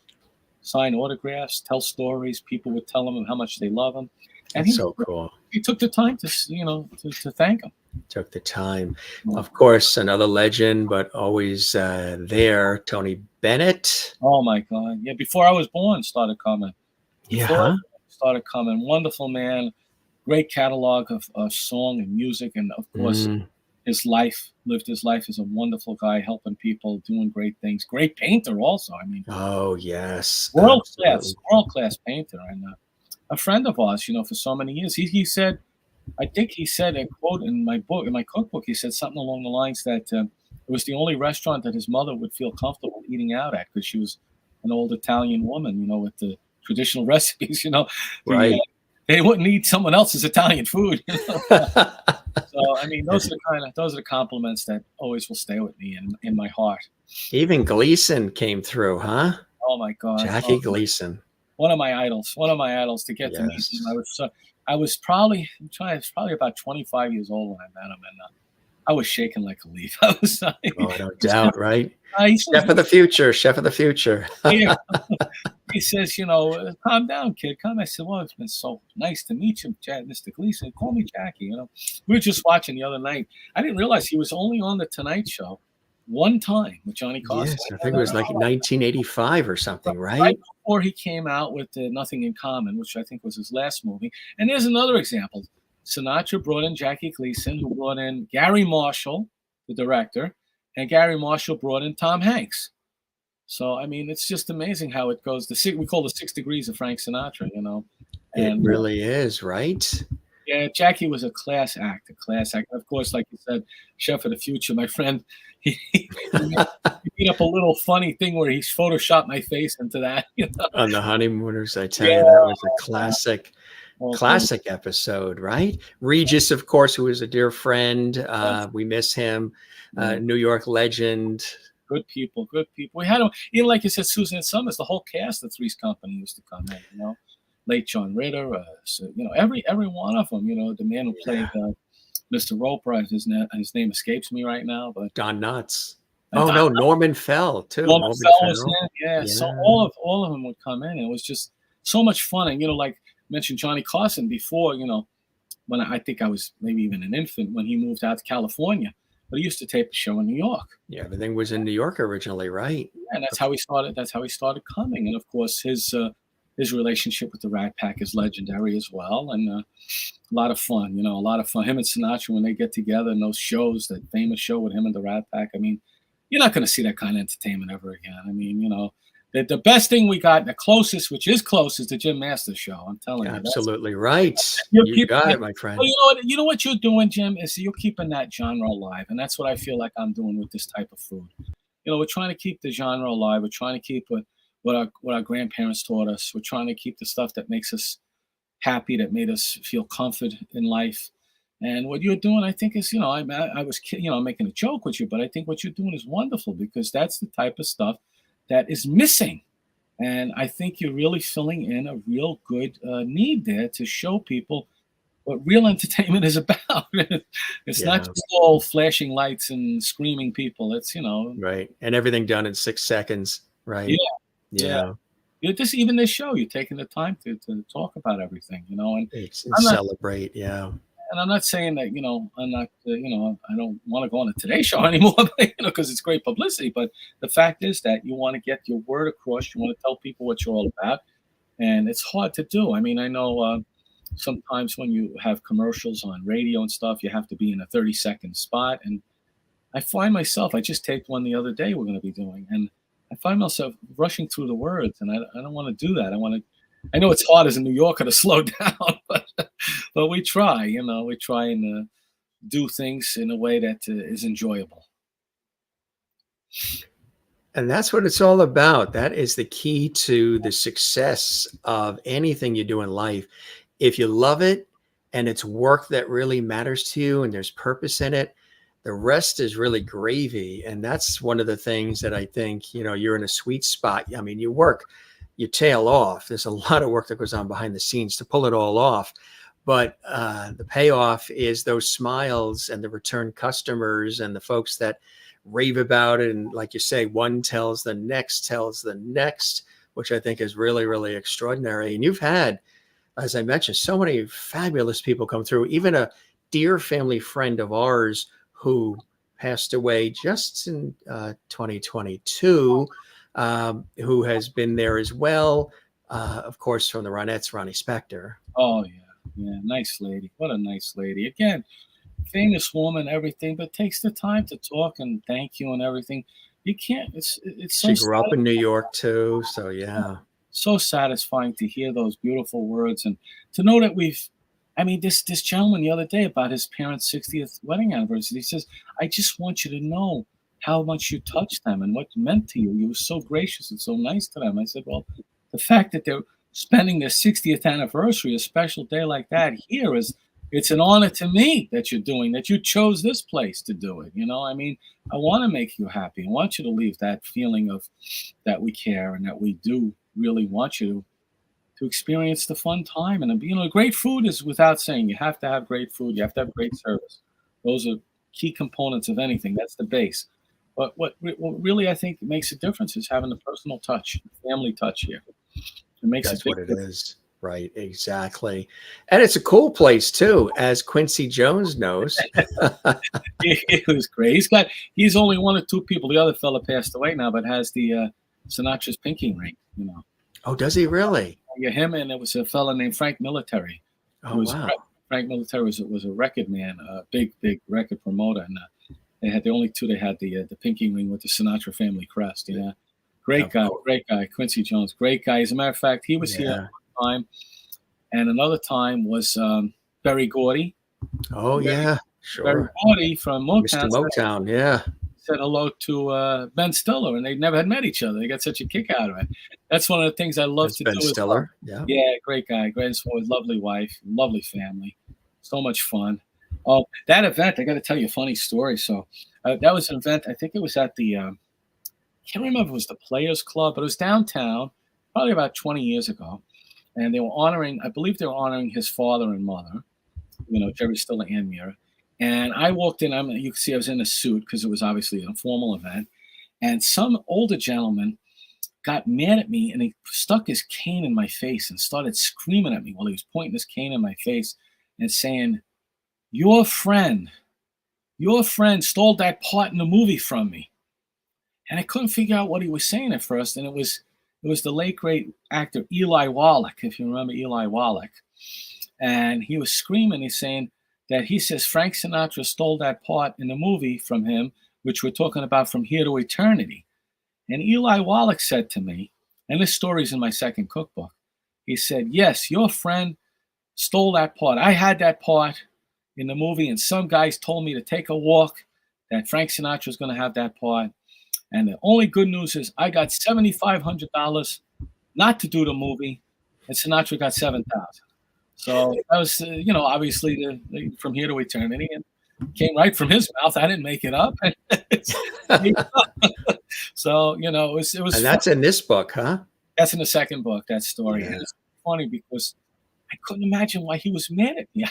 sign autographs, tell stories. People would tell him how much they love him. And That's so cool. He took the time to thank him. Took the time. Of course, another legend, but always there, Tony Bennett. Oh, my God. Yeah, before I was born, started coming. Started coming. Wonderful man. Great catalog of song and music. And, of course, lived his life as a wonderful guy, helping people, doing great things. Great painter also. I mean. Oh, yes. World class painter. And a friend of ours, for so many years, he said, I think he said a quote in my cookbook, he said something along the lines that it was the only restaurant that his mother would feel comfortable eating out at, because she was an old Italian woman, with the traditional recipes, Right. They wouldn't eat someone else's Italian food. So, I mean, those are the compliments that always will stay with me in my heart. Even Gleason came through, huh? Oh, my God. Jackie Gleason. One of my idols to get to meet him. I was probably about 25 years old when I met him, and I was shaking like a leaf. I was like, Oh, no doubt, right? he says, Chef of the future, chef of the future. yeah. He says, calm down, kid. Calm. I said, well, it's been so nice to meet you, Mr. Gleason. Call me Jackie. We were just watching the other night. I didn't realize he was only on the Tonight Show one time with Johnny Carson. Yes, I think it was like 1985 or something, Right right? before he came out with Nothing in Common, which I think was his last movie. And there's another example. Sinatra brought in Jackie Gleason, who brought in Gary Marshall, the director, and Gary Marshall brought in Tom Hanks. So, I mean, it's just amazing how it goes. We call the 6 degrees of Frank Sinatra, It And really is, right? yeah, Jackie was a class act, Of course, like you said, chef of the future, my friend, he made up a little funny thing where he's photoshopped my face into that. On the Honeymooners, I tell Yeah. you, that was a classic Well, episode, right? Regis, of course, who was a dear friend. We miss him. New York legend. good people. We had them, even like you said, Susan and Summers, the whole cast of Three's Company used to come in, late John Ritter, every one of them, the man who played Mr. Roper, his name escapes me right now, but Don Knotts. and Oh Don no, Norman Fell too. Norman Fell was in, Yeah. So all of them would come in, and it was just so much fun. And like mentioned Johnny Carson before, when I think I was maybe even an infant when he moved out to California, but he used to tape a show in New York. Yeah, everything was in New York originally, right? And that's how he started. That's how he started coming. And of course, his relationship with the Rat Pack is legendary as well, and a lot of fun. A lot of fun. Him and Sinatra when they get together in those shows, that famous show with him and the Rat Pack. I mean, you're not going to see that kind of entertainment ever again. I mean, the best thing we got, the closest, which is close, is the Jim Masters show. I'm telling you. Absolutely right. You got it, my friend. Well, you know what you're doing, Jim, is you're keeping that genre alive, and that's what I feel like I'm doing with this type of food. We're trying to keep the genre alive. We're trying to keep what our grandparents taught us. We're trying to keep the stuff that makes us happy, that made us feel comfort in life. And what you're doing, I think, is, I was, making a joke with you, but I think what you're doing is wonderful, because that's the type of stuff that is missing. And I think you're really filling in a real good need there to show people what real entertainment is about. It's not just all flashing lights and screaming people. It's, right. And everything done in 6 seconds, right? Yeah. Even this show, you're taking the time to talk about everything, and celebrate. Yeah. And I'm not saying that, I'm not, I don't want to go on a Today Show anymore, because it's great publicity. But the fact is that you want to get your word across. You want to tell people what you're all about. And it's hard to do. I mean, I know sometimes when you have commercials on radio and stuff, you have to be in a 30-second spot. And I find myself, I just taped one the other day we're going to be doing. And I find myself rushing through the words. And I don't want to do that. I know it's hard as a New Yorker to slow down, but we try, we try and do things in a way that is enjoyable. And that's what it's all about. That is the key to the success of anything you do in life. If you love it and it's work that really matters to you and there's purpose in it, the rest is really gravy. And that's one of the things that I think, you're in a sweet spot. I mean, you work your tail off. There's a lot of work that goes on behind the scenes to pull it all off. But the payoff is those smiles and the return customers and the folks that rave about it. And like you say, one tells the next, which I think is really, really extraordinary. And you've had, as I mentioned, so many fabulous people come through, even a dear family friend of ours who passed away just in 2022, who has been there as well. Of course, from the Ronettes, Ronnie Spector. Oh, yeah. Yeah. Nice lady. What a nice lady. Again, famous woman, everything, but takes the time to talk and thank you and everything. You can't, it's so She grew up in New York too. So yeah. So satisfying to hear those beautiful words and to know that this gentleman the other day about his parents' 60th wedding anniversary, he says, I just want you to know how much you touched them and what it meant to you. You were so gracious and so nice to them. I said, well, the fact that they're spending their 60th anniversary, a special day like that here, it's an honor to me that you're doing, that you chose this place to do it. I want to make you happy. I want you to leave that feeling of that we care and that we do really want you to experience the fun time. And great food is without saying. You have to have great food. You have to have great service. Those are key components of anything. That's the base. But what really I think makes a difference is having the personal touch, family touch here. It makes That's a big what it difference. is. Right. Exactly. And it's a cool place too, as Quincy Jones knows. It was great. He's only one or two people. The other fella passed away now, but has the Sinatra's pinky ring. You know, Oh, does he really? yeah, him and it was a fella named Frank Military. Who Oh, was wow. Frank Military was a record man, a big record promoter, and they had the only two. They had the pinky ring with the Sinatra family crest. You know, Of course. great guy, Quincy Jones, great guy. As a matter of fact, he was here Yeah. one time, and another time was Berry Gordy. Oh, yeah. Berry Sure. Gordy from Mr. Motown Motown. Yeah. said hello to Ben Stiller, and they never had met each other. They got such a kick out of it. That's one of the things I love That's to Ben do as well. Stiller. Yeah. Yeah, great guy, great with lovely wife, lovely family, so much fun. Oh, that event! I got to tell you a funny story. So that was an event. I think it was at the. Can't remember if it was the Players Club, but it was downtown, probably about 20 years ago, and they were honoring. I believe they were honoring his father and mother. You know, Jerry Stiller and Mira. And I walked in. You can see I was in a suit because it was obviously a formal event. And some older gentleman got mad at me and he stuck his cane in my face and started screaming at me while he was pointing his cane in my face and saying, your friend stole that part in the movie from me. And I couldn't figure out what he was saying at first. And it was the late great actor Eli Wallach, if you remember Eli Wallach. And he was screaming, he's saying that he says Frank Sinatra stole that part in the movie from him, which we're talking about From Here to Eternity. And Eli Wallach said to me, and this story's in my second cookbook, he said, yes, your friend stole that part. I had that part in the movie, and some guys told me to take a walk, that Frank Sinatra was going to have that part. And the only good news is I got $7,500 not to do the movie, and Sinatra got $7,000. So that was, obviously From Here to Eternity, and came right from his mouth. I didn't make it up. So it was. And that's in this book, huh? That's in the second book. That story. Yeah. And it's funny because I couldn't imagine why he was mad at me.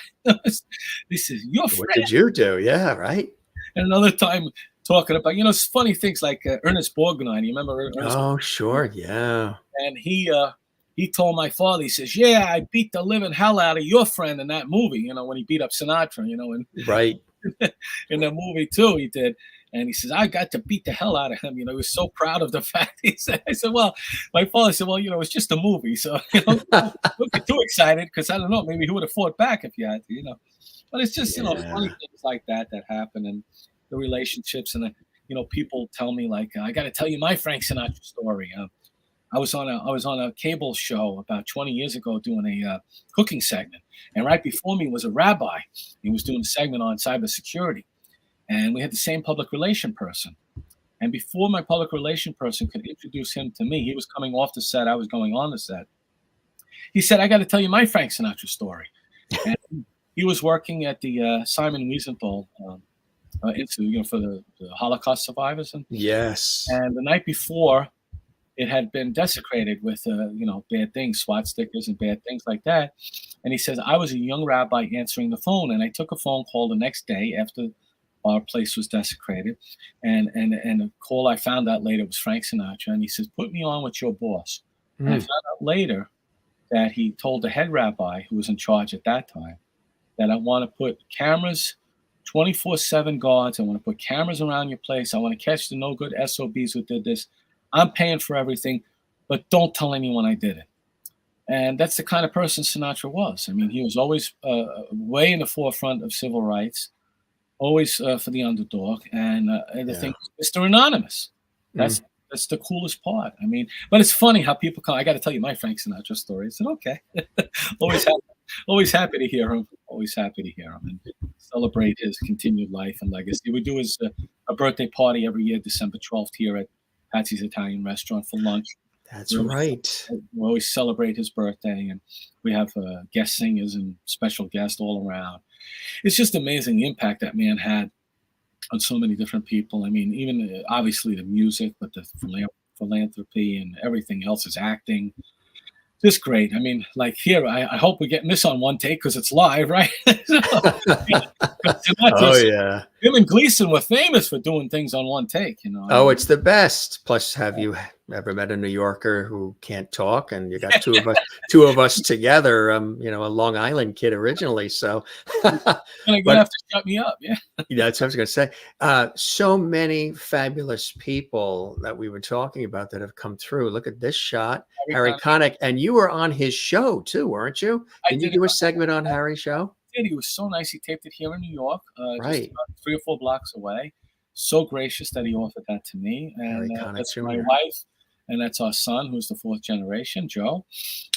This is your friend. What did you do? Yeah, right. And another time talking about funny things like Ernest Borgnine. You remember Ernest? Oh, sure. Yeah. And he told my father, he says, yeah, I beat the living hell out of your friend in that movie, when he beat up Sinatra, and Right. in the movie too, he did. And he says, I got to beat the hell out of him. He was so proud of the fact. I said, well, my father said, well, it's just a movie. So, don't get too excited because I don't know, maybe he would have fought back if you had to, But it's just, funny things like that happen, and the relationships. And, people tell me, like, I got to tell you my Frank Sinatra story. I was on a cable show about 20 years ago doing a cooking segment, and right before me was a rabbi. He was doing a segment on cybersecurity, and we had the same public relation person. And before my public relation person could introduce him to me, he was coming off the set. I was going on the set. He said, "I got to tell you my Frank Sinatra story." And he was working at the Simon Wiesenthal Institute, for the Holocaust survivors. Yes. And the night before, it had been desecrated with, bad things, SWAT stickers and bad things like that. And he says, I was a young rabbi answering the phone, and I took a phone call the next day after our place was desecrated. And the call I found out later was Frank Sinatra. And he says, put me on with your boss. And I found out later that he told the head rabbi, who was in charge at that time, that I want to put cameras, 24/7 guards. I want to put cameras around your place. I want to catch the no good SOBs who did this. I'm paying for everything, but don't tell anyone I did it. And that's the kind of person Sinatra was. I mean, he was always way in the forefront of civil rights, always for the underdog. And the thing, Mr. Anonymous. That's the coolest part. I mean, but it's funny how people come. I got to tell you my Frank Sinatra story. I said, okay. always happy to hear him. Always happy to hear him and celebrate his continued life and legacy. We do a birthday party every year, December 12th, here at Patsy's Italian Restaurant for lunch. That's right. We always celebrate his birthday, and we have guest singers and special guests all around. It's just amazing the impact that man had on so many different people. I mean, even obviously the music, but the philanthropy and everything else, is acting. Just great. I mean, like here, I hope we're getting this on one take because it's live, right? So, yeah, 'cause Oh Sinatra's, yeah. him and Gleason were famous for doing things on one take. I Oh, mean, it's the best. Plus, have you ever met a New Yorker who can't talk? And you got two of us together. A Long Island kid originally. So, you're gonna but have to shut me up. Yeah, that's what I was going to say. So many fabulous people that we were talking about that have come through. Look at this shot, every Harry time Connick, and you were on his show too, weren't you? I Didn't you did it. do a segment on Harry's show? He was so nice. He taped it here in New York, just Right, about 3 or 4 blocks away. So gracious that he offered that to me, Harry and Connick that's my Jr. wife, and that's our son, who's the 4th generation, Joe,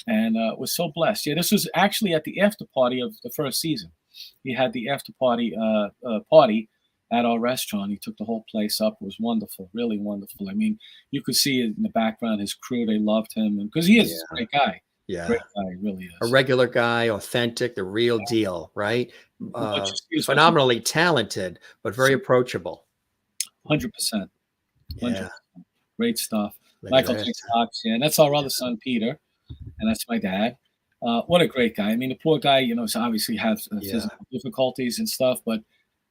and was so blessed. Yeah, this was actually at the after party of the first season. He had the after party at our restaurant. He took the whole place up. It was wonderful, really wonderful. I mean, you could see in the background his crew. They loved him, and because he is a Yeah, great guy, yeah. great guy, he really A is. regular guy, authentic, the real deal, right? But just he was Phenomenally talented, but very approachable. 100%, Yeah, 100%. Great stuff. look at Michael this. J. Fox, yeah, and that's our other son, Peter, and that's my dad. What a great guy. I mean, the poor guy, so obviously has Yeah. physical difficulties and stuff, but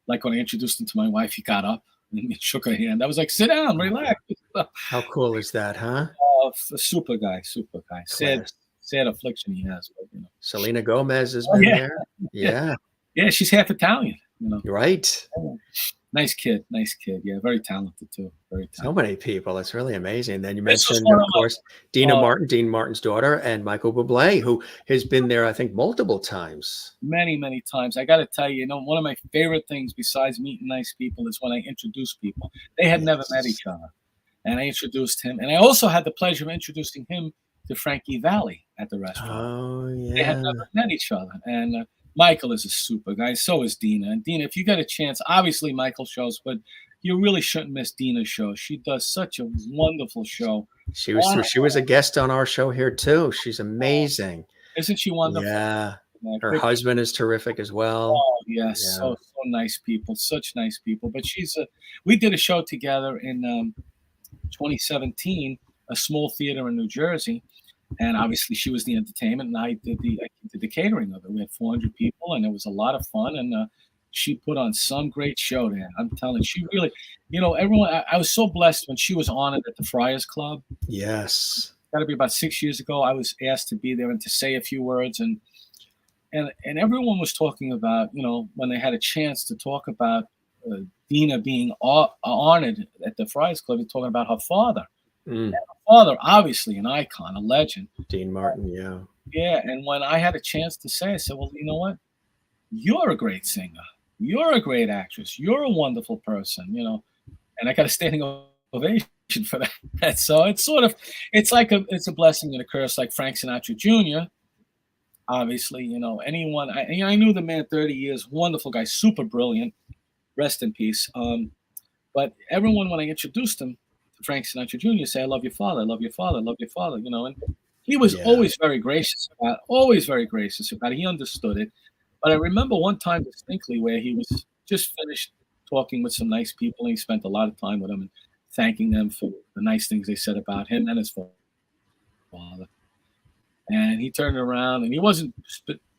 like when I introduced him to my wife, he got up and he shook her hand. I was like, sit down, relax. How cool is that, huh? A super guy, super guy. Sad, Class. sad affliction he has, but Selena Gomez has Oh been yeah, there. yeah, Yeah, yeah. She's half Italian. you're right. Nice kid, nice kid. Yeah, very talented too. Very So talented. many people. It's really amazing. Then you This was mentioned, one of of course, my Dina Martin, Dean Martin's daughter, and Michael Bublé, who has been there, I think, multiple times. many, many times. I got to tell you, one of my favorite things besides meeting nice people is when I introduce people. They had never met Yes. each other, and I introduced him, and I also had the pleasure of introducing him to Frankie Valli at the restaurant. Oh, They had yeah. never met each other, and Michael is a super guy. So is Dina. And Dina, if you get a chance, obviously Michael shows, but you really shouldn't miss Dina's show. She does such a wonderful show. She was a guest on our show here too. She's amazing. Isn't she wonderful? Yeah. Her Quick. husband is terrific as well. Oh yes, Yeah. so nice people, such nice people. But we did a show together in 2017, a small theater in New Jersey, and obviously she was the entertainment, and I did the catering of it. We had 400 people, and it was a lot of fun. And she put on some great show there. I'm telling you, she really, everyone. I was so blessed when she was honored at the Friars Club. Yes. Got to be about 6 years ago. I was asked to be there and to say a few words, and everyone was talking about, when they had a chance to talk about Dina being honored at the Friars Club, they're talking about her father. Mm. Her father, obviously an icon, a legend. Dean Martin, yeah. Yeah, and when I had a chance to say, I said, well, you know what? You're a great singer. You're a great actress. You're a wonderful person, and I got a standing ovation for that. So it's it's a blessing and a curse, like Frank Sinatra Jr. Obviously, anyone. I knew the man 30 years, wonderful guy, super brilliant. Rest in peace. But everyone, when I introduced him to Frank Sinatra Jr., say, "I love your father. I love your father. I love your father." And he was Yeah. always very gracious about. Always very gracious about it. He understood it. But I remember one time distinctly where he was just finished talking with some nice people, and he spent a lot of time with them and thanking them for the nice things they said about him and his father. And he turned around, and he wasn't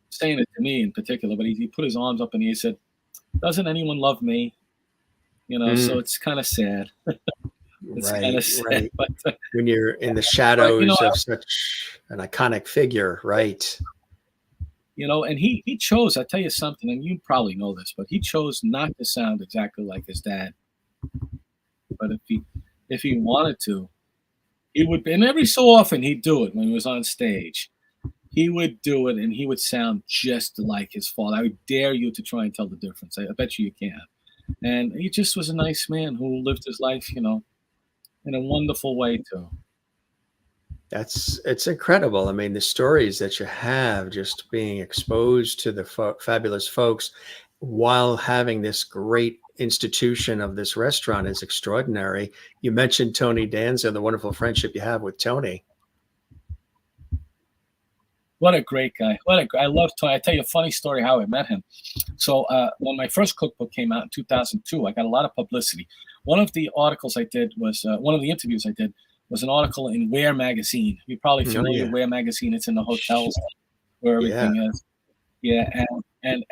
saying it to me in particular, but he put his arms up and he said, "Doesn't anyone love me?" So it's kind of sad. It's kind Right, of sad, right. but When you're in the shadows of such an iconic figure, right? and he chose. I tell you something, and you probably know this, but he chose not to sound exactly like his dad. But if he wanted to, he would. And every so often he'd do it when he was on stage. He would do it, and he would sound just like his father. I would dare you to try and tell the difference. I bet you can. And he just was a nice man who lived his life, in a wonderful way too. It's incredible. I mean, the stories that you have just being exposed to the fabulous folks while having this great institution of this restaurant is extraordinary. You mentioned Tony Danza, the wonderful friendship you have with Tony. What a great guy. I love Tony. I tell you a funny story how I met him. So when my first cookbook came out in 2002, I got a lot of publicity. One of the articles I did was one of the interviews I did was an article in Where magazine. You're probably familiar with Where magazine. It's in the hotels where everything is. Yeah, and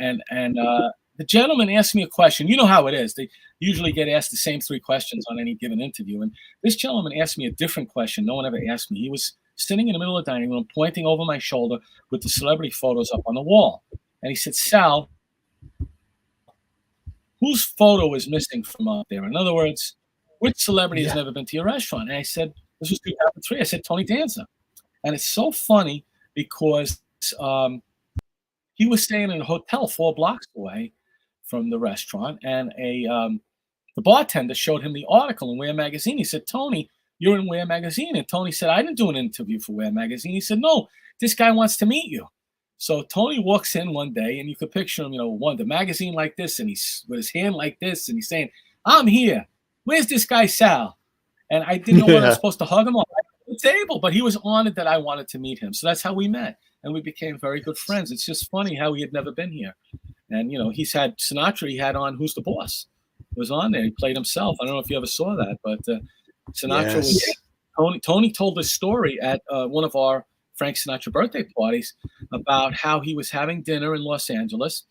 the gentleman asked me a question. You know how it is. They usually get asked the same 3 questions on any given interview. And this gentleman asked me a different question. No one ever asked me. He was sitting in the middle of the dining room, pointing over my shoulder with the celebrity photos up on the wall. And he said, Sal, whose photo is missing from up there? In other words, which celebrity has never been to your restaurant? And I said, this was 2003. I said, Tony Danza. And it's so funny because he was staying in a hotel 4 blocks away from the restaurant, and the bartender showed him the article in Where magazine. He said, Tony, you're in Where magazine. And Tony said, I didn't do an interview for Where magazine. He said, no, this guy wants to meet you. So Tony walks in one day, and you could picture him, the magazine like this, and he's with his hand like this, and he's saying, I'm here. Where's this guy, Sal? And I didn't know whether I was supposed to hug him or the table, but he was honored that I wanted to meet him. So that's how we met, and we became very good friends. It's just funny how he had never been here. And, he's had Sinatra, he had on Who's the Boss. It was on there. He played himself. I don't know if you ever saw that, but Sinatra was Tony told this story at one of our Frank Sinatra birthday parties about how he was having dinner in Los Angeles,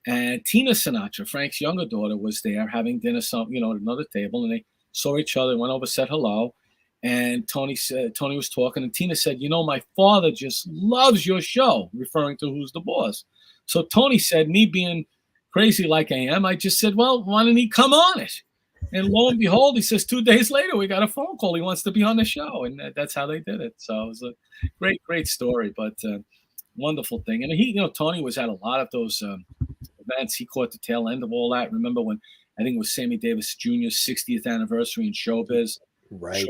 and Tina Sinatra, Frank's younger daughter, was there having dinner at another table, and they saw each other, went over, said hello. And Tony was talking, and Tina said, my father just loves your show, referring to Who's the Boss. So Tony said, me being crazy like I am, I just said, well, why didn't he come on it? And lo and behold, he says 2 days later, we got a phone call. He wants to be on the show. And that's how they did it. So it was a great, great story, but wonderful thing. And he, Tony was at a lot of those events. He caught the tail end of all that. Remember when, I think it was Sammy Davis Jr.'s 60th anniversary in showbiz. Right.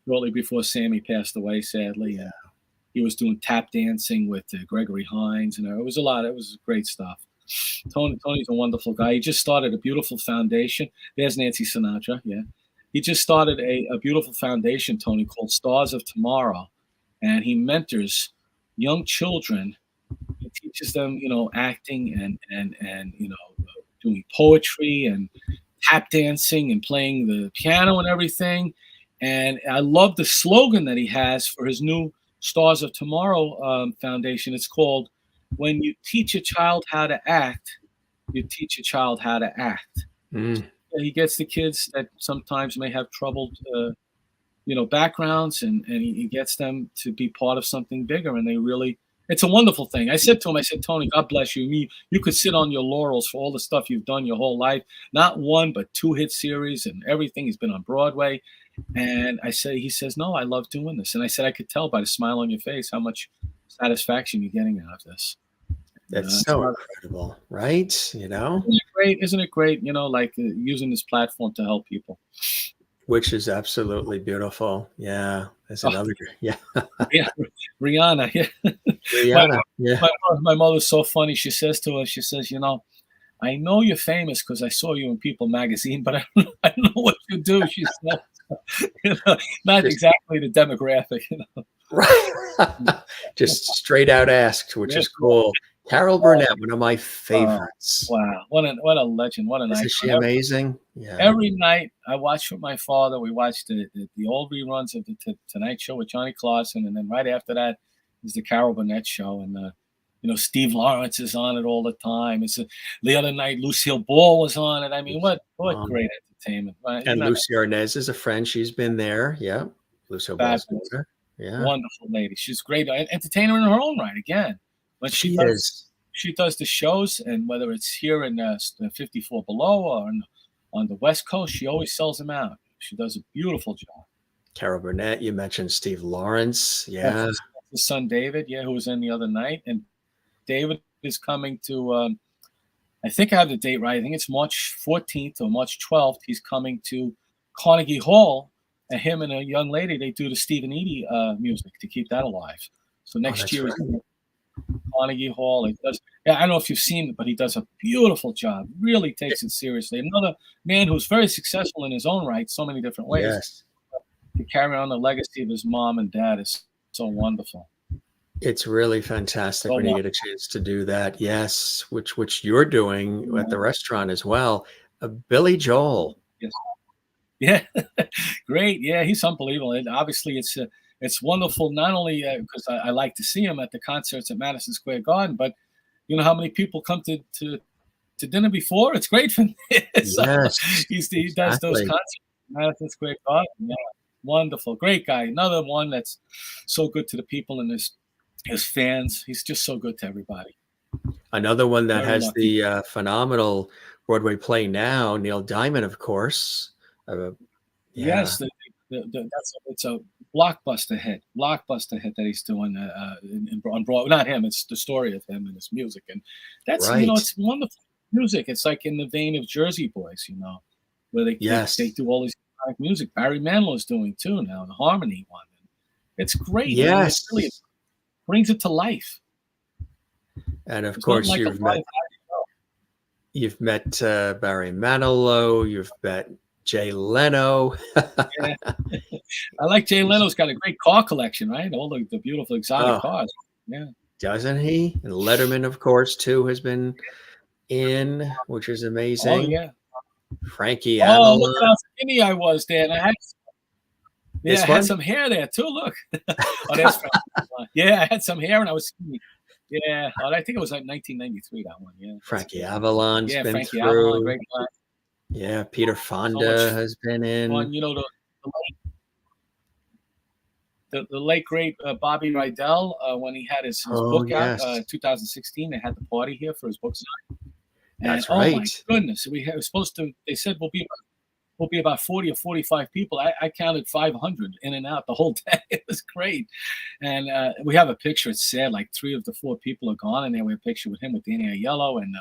Shortly before Sammy passed away, sadly. Yeah. He was doing tap dancing with Gregory Hines. And it was a lot. It was great stuff. Tony's a wonderful guy. He just started a beautiful foundation. There's Nancy Sinatra. Yeah. He just started a beautiful foundation, Tony, called Stars of Tomorrow. And he mentors young children. He teaches them, acting and doing poetry and tap dancing and playing the piano and everything. And I love the slogan that he has for his new Stars of Tomorrow foundation. It's called, when you teach a child how to act, you teach a child how to act. He gets the kids that sometimes may have troubled, backgrounds, and he gets them to be part of something bigger. And it's a wonderful thing. I said to him, Tony, God bless you. You could sit on your laurels for all the stuff you've done your whole life. Not 1, but 2 hit series and everything. He's been on Broadway. And he says, no, I love doing this. And I said, I could tell by the smile on your face how much satisfaction you're getting out of this. That's so incredible, right? Isn't it great? Using this platform to help people, which is absolutely beautiful. Yeah, that's another. Yeah, yeah, Rihanna. Yeah, Rihanna. My mother's so funny. She says to us, I know you're famous because I saw you in People magazine, but I don't know what you do. She said, not exactly the demographic. Right. Just straight out asked, which is cool. Carol Burnett, one of my favorites. Wow, what a legend! What a night! Isn't she amazing? Yeah. Every night I watched with my father. We watched the old reruns of the Tonight Show with Johnny Carson, and then right after that is the Carol Burnett Show, and Steve Lawrence is on it all the time. The other night Lucille Ball was on it. I mean, what great entertainment! Right? And Lucy Arnaz is a friend. She's been there. Yeah, Lucille Ball's been there. Yeah, wonderful lady. She's great entertainer in her own right. Again. When she does the shows, and whether it's here in 54 Below or on the West Coast, she always sells them out. She does a beautiful job. Carol Burnett, you mentioned Steve Lawrence. Yeah. That's his son, David, who was in the other night. And David is coming to, I think I have the date right. I think it's March 14th or March 12th. He's coming to Carnegie Hall, and him and a young lady, they do the Steve and Edie music to keep that alive. So next year is Carnegie Hall. He does. Yeah, I don't know if you've seen it, but he does a beautiful job. Really takes it seriously. Another man who's very successful in his own right, so many different ways. Yes. To carry on the legacy of his mom and dad is so wonderful. It's really fantastic when you get a chance to do that. Yes, which you're doing at the restaurant as well. Billy Joel. Yeah, great. Yeah, he's unbelievable. And obviously, it's wonderful not only because I like to see him at the concerts at Madison Square Garden, but you know how many people come to dinner before. It's great for me. So Yes, he does those exactly. concerts at Madison Square Garden. Yeah, wonderful, great guy. Another one that's so good to the people and his fans. He's just so good to everybody. Another one that Very has lucky. the phenomenal Broadway play now, Neil Diamond, of course. Uh, yeah, Yes, it's a blockbuster hit that he's doing on Broadway. Not him, it's the story of him and his music, and that's right. it's wonderful music. It's like in the vein of Jersey Boys, where they Yes, do all these iconic music. Barry Manilow's doing too now, the Harmony one. It's great. I mean, yes. it brings it to life. And of There's nothing course, like a live. you've met Barry Manilow, you've met Jay Leno. Yeah, I like Jay Leno's got a great car collection, right? All the beautiful exotic Oh, cars. Yeah. doesn't he? And Letterman, of course, too, has been in, which is Oh amazing. yeah. Frankie Oh, look at Avalon. how skinny I was there. And I This had one? some hair there too. Look. Oh, that's Frank. Yeah, I had some hair and I was skinny. Yeah. Oh, I think it was like 1993, that one. Yeah. That's Frankie good. Avalon's Yeah, been Frankie Avalon, through. great guy. Yeah, Peter So Fonda much has been in. fun. The late great Bobby Rydell, when he had his Oh, book out yes. 2016, they had the party here for his book signing. And That's oh right. my goodness, we're supposed to. They said we'll be about 40 or 45 people. I counted 500 in and out the whole day. It was great. And we have a picture. It's sad. Like 3 of the 4 people are gone. And then we have a picture with him with Danny Aiello and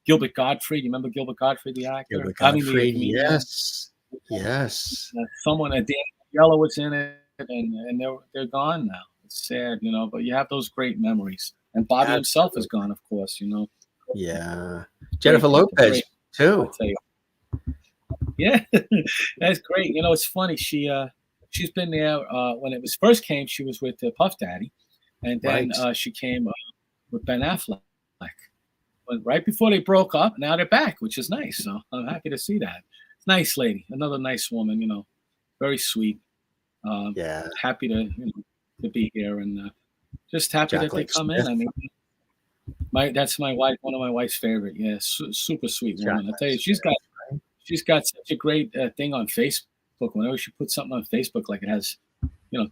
Gilbert Gottfried. You remember Gilbert Gottfried, the actor? Gilbert I mean, the Gottfried. comedian. Yes. Yes. Someone, Danny Aiello was in it, and they're gone now. It's sad, but you have those great memories. And Bobby himself is Absolutely. gone, of course, Yeah. Jennifer Great people, Lopez, great. I too. tell you. Yeah, that's great. It's funny. She's been there when it was first came. She was with Puff Daddy, and then Right. she came with Ben Affleck. But right before they broke up, now they're back, which is nice. So I'm happy to see that. Nice lady, another nice woman. Very sweet. Yeah. Happy to be here, and just happy that they Jacqueline come in. Smith. I mean, that's my wife, one of my wife's favorite. Yeah, super sweet woman. I tell you, she's got such a great thing on Facebook. Whenever she puts something on Facebook, like it has,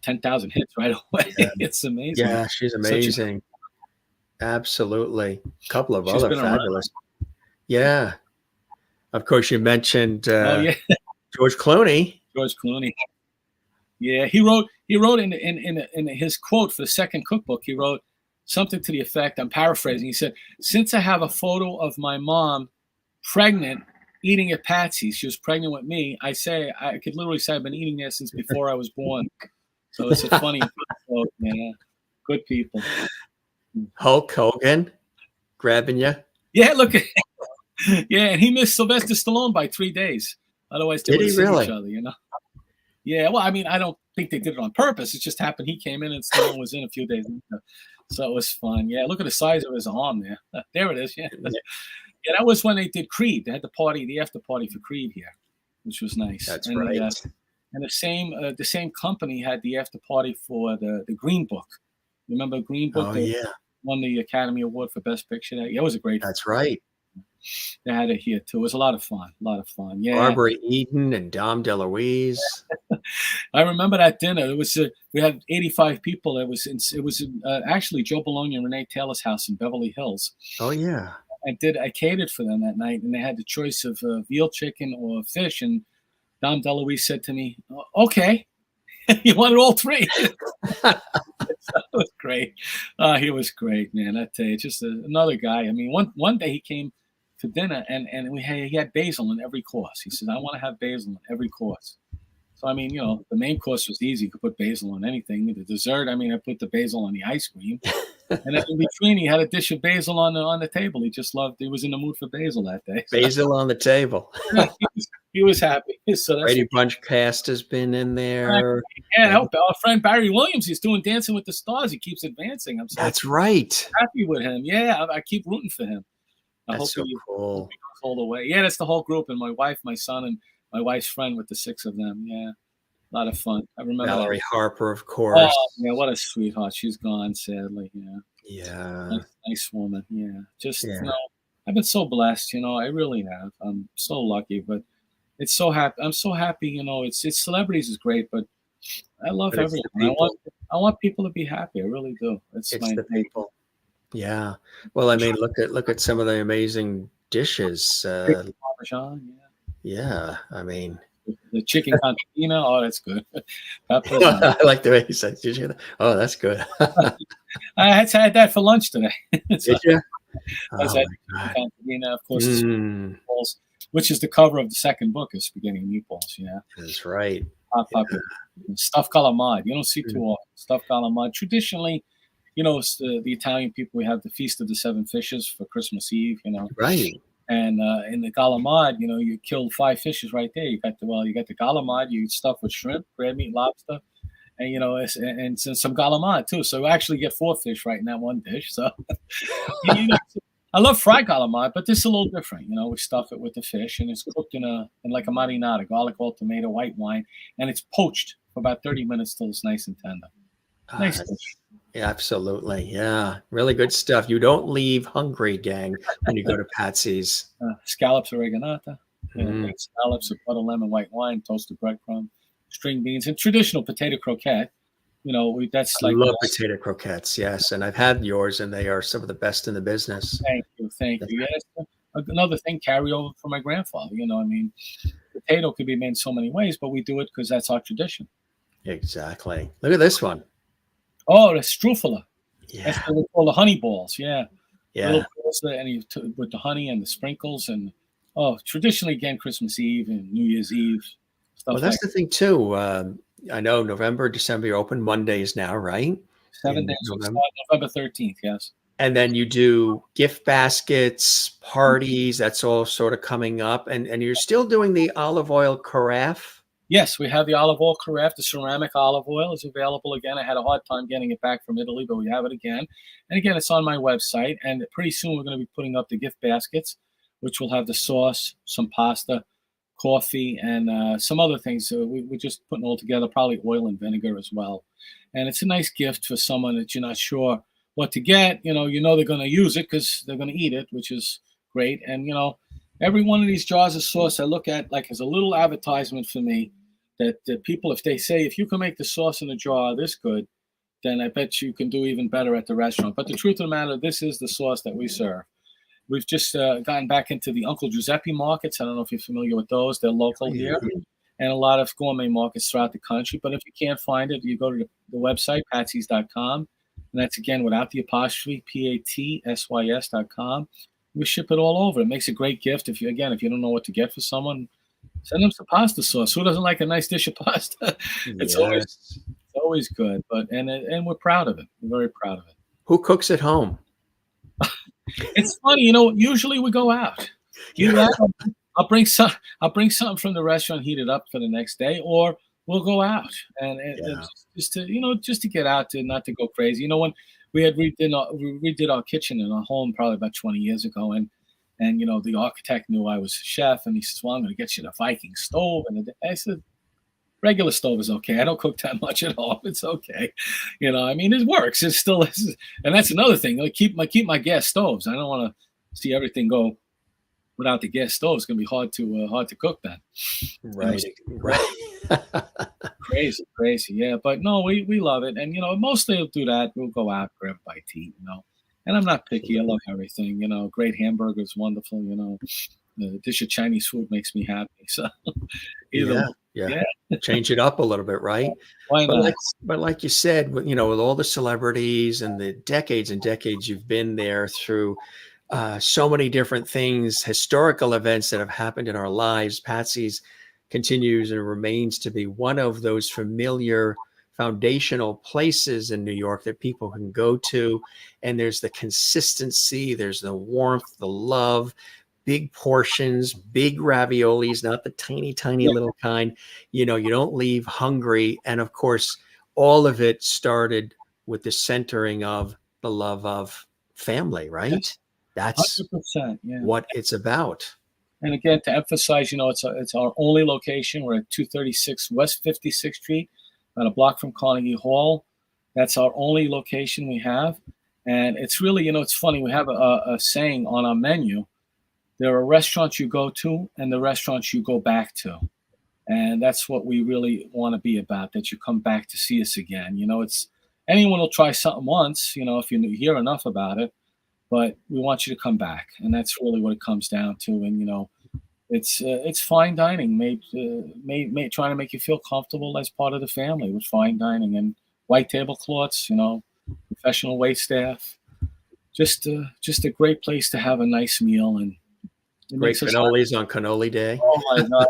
10,000 hits right away. Yeah. It's amazing. Yeah, she's amazing. Absolutely. A couple of She's other been around. fabulous. Yeah. Of course, you mentioned Oh yeah, George Clooney. George Clooney. Yeah, he wrote in his quote for the second cookbook. He wrote something to the effect. I'm paraphrasing. He said, "Since I have a photo of my mom pregnant eating at Patsy's, she was pregnant with me. I could literally say I've been eating there since before I was born." So it's a funny quote, man. Good people. Hulk Hogan grabbing you. Yeah, look at yeah, and he missed Sylvester Stallone by 3 days. Otherwise, they Did would he have seen really? each other. Yeah, well, I mean, I don't think they did it on purpose. It just happened. He came in and Stallone was in a few days later. So it was fun. Yeah, look at the size of his arm there. There it is. Yeah. Yeah, that was when they did Creed. They had the after party for Creed here, which was nice. That's and right. And the same company had the after party for the Green Book. Remember Green Book? Oh, They yeah. won the Academy Award for Best Picture. Yeah, it was a great. That's right. They had it here too. It was a lot of fun. A lot of fun. Yeah. Barbara Eden and Dom DeLuise. I remember that dinner. It was we had 85 people. It was actually Joe Bologna and Renee Taylor's house in Beverly Hills. Oh, yeah. I catered for them that night, and they had the choice of veal chicken or fish. And Dom DeLuise said to me, "Okay, you wanted all 3." That was great. He was great, man. I tell you, just another guy. I mean, one day he came for dinner, and he had basil in every course. He said, "I want to have basil in every course." So I mean, the main course was easy. You could put basil on anything. The dessert, I mean, I put the basil on the ice cream. And then in between, he had a dish of basil on the table. He just loved. He was in the mood for basil that day. Basil on the table. He was happy. So that's Brady Bunch cast has been in there. Yeah, our friend Barry Williams. He's doing Dancing with the Stars. He keeps advancing. I'm so That's right. happy with him. Yeah, I keep rooting for him. I That's hope so cool. he goes all the way. Yeah, that's the whole group, and my wife, my son, and my wife's friend with the 6 of them. Yeah, a lot of fun. I remember that. Valerie Harper, of Oh, course. yeah, what a sweetheart. She's gone, sadly. Yeah, Yeah. nice woman. Yeah, just Yeah. I've been so blessed. I really have. I'm so lucky, but it's so happy. I'm so happy. It's celebrities is great, but I love But it's everyone. the people. I want people to be happy. I really do. It's It's my the people. Yeah. Well, I mean, look at some of the amazing dishes. chicken parmesan. Yeah. I mean, Yeah, the chicken cantina. Oh, that's good. Peppers. I like the way you said. Did you hear that? Oh, that's good. I had that for lunch today. So Did you? I Oh had my God. chicken cantina, of course, the Mm, meatballs, which is the cover of the second book of Spaghetti and Meatballs. Yeah, that's right. hot Yeah. puppy. Stuffed calamari. You don't see too Mm, often. Stuffed calamari. Traditionally, it's the Italian people. We have the Feast of the Seven Fishes for Christmas Eve. right. And in the galamad, you kill 5 fishes right there. You got the galamad. You stuff with shrimp, crab meat, lobster, and and some galamad too. So you actually get 4 fish right in that one dish. So you know, I love fried calamari, but this is a little different. We stuff it with the fish, and it's cooked in like a marinara, garlic, oil, tomato, white wine, and it's poached for about 30 minutes till it's nice and tender. Nice dish. Yeah, absolutely. Yeah. Really good stuff. You don't leave hungry, gang, when you go to Patsy's. Scallops oreganata, Mm, baked scallops with butter, lemon, white wine, toasted breadcrumb, string beans, and traditional potato croquette. That's I like love potato croquettes. Yes. And I've had yours, and they are some of the best in the business. thank you. Yeah, that's another thing carry over from my grandfather. I mean, potato could be made so many ways, but we do it because that's our tradition. Exactly. Look at this one. Oh, the strufala. That's Yeah. what we call the honey balls. Yeah, little Yeah. balls with the honey and the sprinkles and traditionally again Christmas Eve and New Year's Eve Well, stuff that's like the thing too. I know November, December, you're open Mondays now, right? 7 days. In We November. start November 13th. Yes. And then you do gift baskets, parties, that's all sort of coming up. And you're still doing the olive oil carafe. Yes, we have the olive oil carafe. The ceramic olive oil is available again. I had a hard time getting it back from Italy, but we have it again. And again, it's on my website. And pretty soon we're going to be putting up the gift baskets, which will have the sauce, some pasta, coffee, and some other things. So we're just putting all together, probably oil and vinegar as well. And it's a nice gift for someone that you're not sure what to get. They're going to use it because they're going to eat it, which is great. And every one of these jars of sauce I look at like as a little advertisement for me that people, if they say, if you can make the sauce in a jar this good, then I bet you can do even better at the restaurant. But the truth of the matter, this is the sauce that we serve. We've just gotten back into the Uncle Giuseppe markets. I don't know if you're familiar with those. They're local here and a lot of gourmet markets throughout the country. But if you can't find it, you go to the website, patsys.com. And that's, again, without the apostrophe, PATSYS.com. We ship it all over. It makes a great gift. If you don't know what to get for someone, send them some pasta sauce. Who doesn't like a nice dish of pasta? It's Yes. always good. And we're proud of it. We're very proud of it. Who cooks at home? It's funny, usually we go out. I'll bring something from the restaurant, heat it up for the next day, or we'll go out and just to get out to not to go crazy. When we redid our kitchen in our home probably about 20 years ago, and the architect knew I was a chef, and he says, "Well, I'm going to get you the Viking stove." And I said, "Regular stove is okay. I don't cook that much at home. It's okay." I mean, it works. It still is. And that's another thing. I keep my gas stoves. I don't want to see everything go without the gas stove. It's going to be hard to cook then. Right. Right. Crazy. Yeah. But no, we love it. And, mostly we'll do that. We'll go out, grab a bite to eat, and I'm not picky. I love everything, great hamburger is wonderful. The dish of Chinese food makes me happy. So either Yeah. Change it up a little bit, right? Why not? But like you said, with all the celebrities and the decades and decades you've been there through so many different things, historical events that have happened in our lives, Patsy's continues and remains to be one of those familiar foundational places in New York that people can go to. And there's the consistency, there's the warmth, the love, big portions, big raviolis, not the tiny, tiny little kind. You don't leave hungry. And of course, all of it started with the centering of the love of family, right? That's 100%. Yeah. what it's about. And again, to emphasize, it's our only location. We're at 236 West 56th Street, about a block from Carnegie Hall. That's our only location we have. And it's really, it's funny. We have a saying on our menu. There are restaurants you go to and the restaurants you go back to. And that's what we really want to be about, that you come back to see us again. It's anyone will try something once, if you hear enough about it, but we want you to come back. And that's really what it comes down to. And, it's fine dining, made trying to make you feel comfortable as part of the family with fine dining and white tablecloths, professional wait staff. Just a great place to have a nice meal, and great cannolis on cannoli day. Oh my God!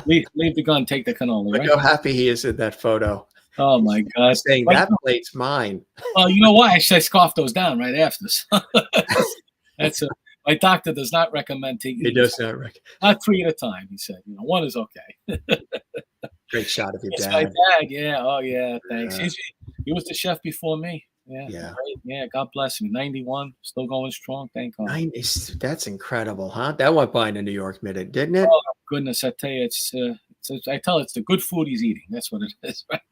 leave the gun, take the cannoli. Look right? how happy he is in that photo. Oh my God! Saying that plate's mine. Oh, you know what? Actually, I scoffed those down right after this. My doctor does not recommend taking. He does not recommend. Not 3 at a time. He said, one is okay. Great shot of your dad. My dad, yeah. Oh yeah, thanks. He was the chef before me. Yeah. Yeah. God bless him. 91, still going strong. Thank God. 90, that's incredible, huh? That went by in a New York minute, didn't it? Oh goodness, I tell you, it's the good food he's eating. That's what it is, right?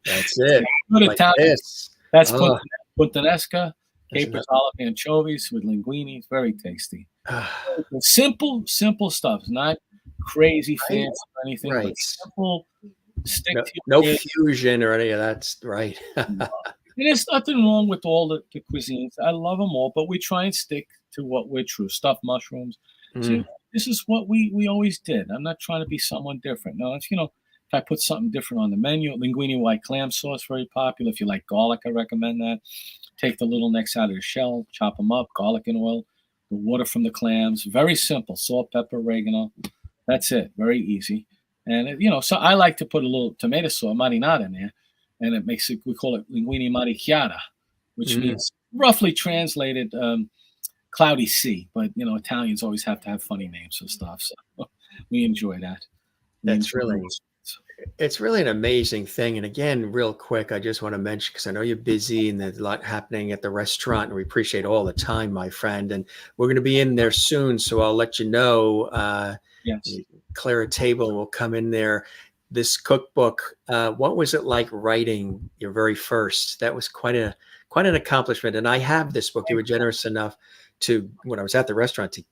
That's it. Good like Italian. This. That's puttanesca, capers, olive, anchovies with linguine. It's very tasty. Simple stuff. Not crazy fancy or anything. Right. But simple. Stick to no fusion or any of that's right. And there's nothing wrong with all the cuisines. I love them all, but we try and stick to what we're true. Stuffed mushrooms. So this is what we always did. I'm not trying to be someone different. No, if I put something different on the menu, linguine white clam sauce, very popular. If you like garlic, I recommend that. Take the little necks out of the shell, chop them up, garlic and oil, the water from the clams. Very simple. Salt, pepper, oregano. That's it. Very easy. And, so I like to put a little tomato sauce, marinara in there. And it makes it, we call it linguine marichiata, which means roughly translated cloudy sea. But, Italians always have to have funny names for stuff. So we enjoy that. It's really an amazing thing. And again, real quick, I just want to mention, because I know you're busy and there's a lot happening at the restaurant, and we appreciate all the time, my friend. And we're going to be in there soon. So I'll let you know. Yes. Clear a table and we'll come in there. This cookbook, what was it like writing your very first? That was quite an accomplishment. And I have this book. You were generous enough to, when I was at the restaurant, to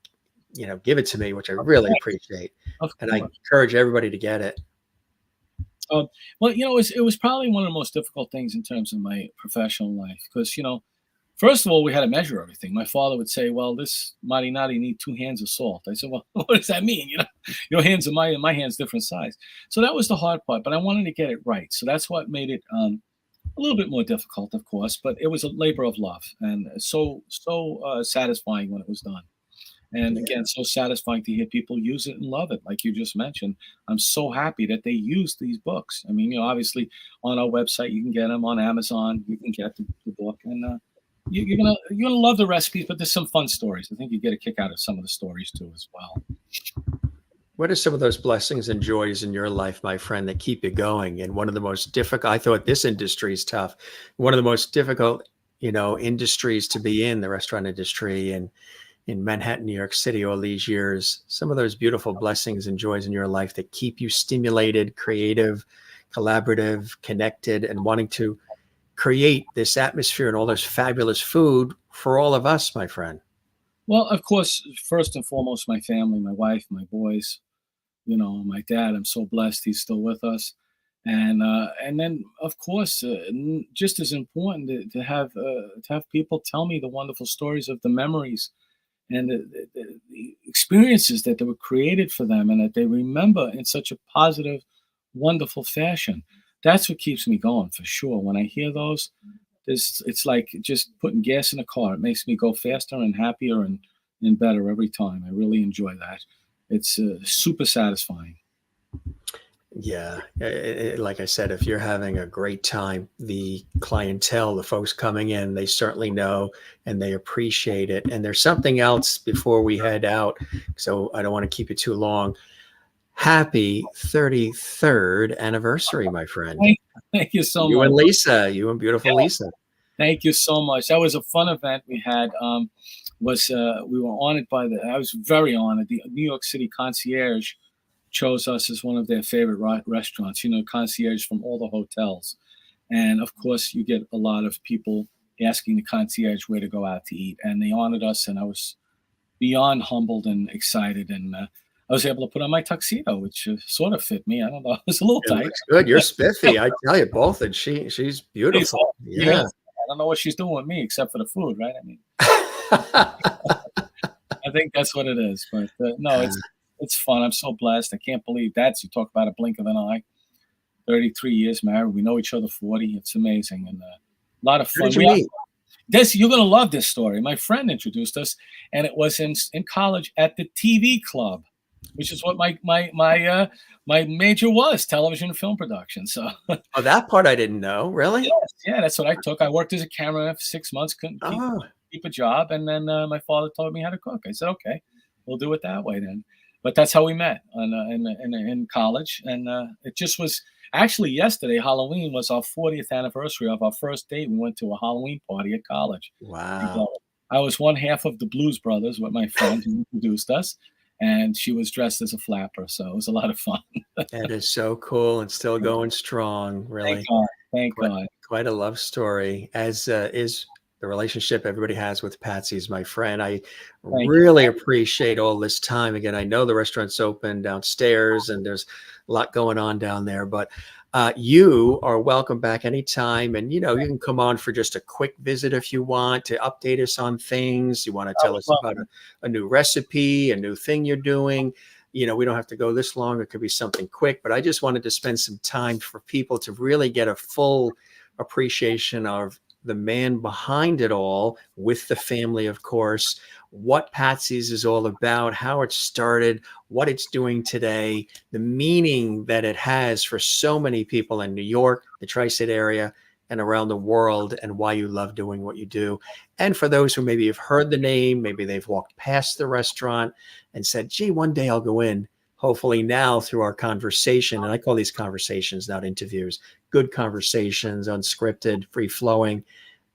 give it to me, which I really appreciate. And I encourage everybody to get it. Well, it was probably one of the most difficult things in terms of my professional life, because first of all, we had to measure everything. My father would say, well, this marinara need 2 hands of salt. I said, well, what does that mean? Your hands are my hands, different size. So that was the hard part, but I wanted to get it right. So that's what made it a little bit more difficult, of course, but it was a labor of love, and so satisfying when it was done. And again, so satisfying to hear people use it and love it. Like you just mentioned, I'm so happy that they use these books. I mean, obviously on our website, you can get them on Amazon. You can get the book, and you're gonna love the recipes, but there's some fun stories. I think you get a kick out of some of the stories too as well. What are some of those blessings and joys in your life, my friend, that keep you going? And one of the most difficult, I thought this industry is tough. One of the most difficult, industries to be in, the restaurant industry, and in Manhattan, New York City, all these years. Some of those beautiful blessings and joys in your life that keep you stimulated, creative, collaborative, connected, and wanting to create this atmosphere and all this fabulous food for all of us, my friend. Well, of course, first and foremost, my family, my wife, my boys, my dad. I'm so blessed he's still with us. And then, of course, just as important to have people tell me the wonderful stories of the memories and the experiences that they were created for them, and that they remember in such a positive, wonderful fashion. That's what keeps me going, for sure. When I hear those, it's like just putting gas in a car. It makes me go faster and happier and better every time. I really enjoy that. It's super satisfying. Yeah. Like I said, if you're having a great time, the clientele, the folks coming in, they certainly know and they appreciate it. And there's something else before we head out, so I don't want to keep it too long. Happy 33rd anniversary, my friend. Thank you so much. You and Lisa, you and beautiful Lisa. Thank you so much. That was a fun event we had. was we were honored by I was very honored. The New York City concierge chose us as one of their favorite restaurants. You know, concierge from all the hotels. And of course, you get a lot of people asking the concierge where to go out to eat. And they honored us, and I was beyond humbled and excited. And I was able to put on my tuxedo, which sort of fit me. I don't know. It was a little tight. Looks good. You're spiffy. I tell you both. And she's beautiful. Yeah. I don't know what she's doing with me except for the food, right? I mean, I think that's what it is. But no, it's fun. I'm so blessed. I can't believe that. You talk about a blink of an eye. 33 years married. We know each other 40. It's amazing and a lot of fun. You're gonna love this story. My friend introduced us, and it was in college at the TV club, which is what my major was, television and film production. So oh, that part I didn't know. Really? Yes, yeah, that's what I took. I worked as a cameraman for 6 months, couldn't keep a job, and then my father taught me how to cook. I said, okay, we'll do it that way then. But that's how we met in college, and it just was. Actually, yesterday, Halloween was our 40th anniversary of our first date. We went to a Halloween party at college. Wow. I was one half of the Blues Brothers with my friend who introduced us, and she was dressed as a flapper. So it was a lot of fun. That is so cool and still going strong, really. Thank God. Quite a love story, as is the relationship everybody has with Patsy, is my friend. I really appreciate all this time. Again, I know the restaurant's open downstairs and there's a lot going on down there, but you are welcome back anytime. And, you know, you can come on for just a quick visit if you want to update us on things. You want to tell us about a new recipe, a new thing you're doing. You know, we don't have to go this long. It could be something quick, but I just wanted to spend some time for people to really get a full appreciation of the man behind it all, with the family, of course, what Patsy's is all about, how it started, what it's doing today, the meaning that it has for so many people in New York, the tri-state area, and around the world, and why you love doing what you do. And for those who maybe have heard the name, maybe they've walked past the restaurant and said, gee, one day I'll go in. Hopefully now through our conversation, and I call these conversations, not interviews, good conversations, unscripted, free flowing,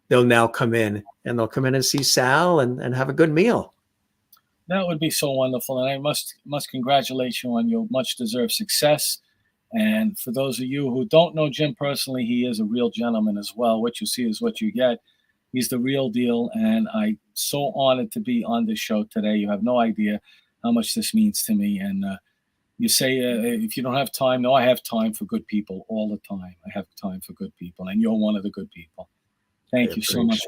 they'll now come in and see Sal and have a good meal. That would be so wonderful. And I must congratulate you on your much deserved success. And for those of you who don't know Jim personally, he is a real gentleman as well. What you see is what you get. He's the real deal. And I'm so honored to be on this show today. You have no idea how much this means to me. And you say, if you don't have time, no, I have time for good people all the time. I have time for good people. And you're one of the good people. Thank you so much.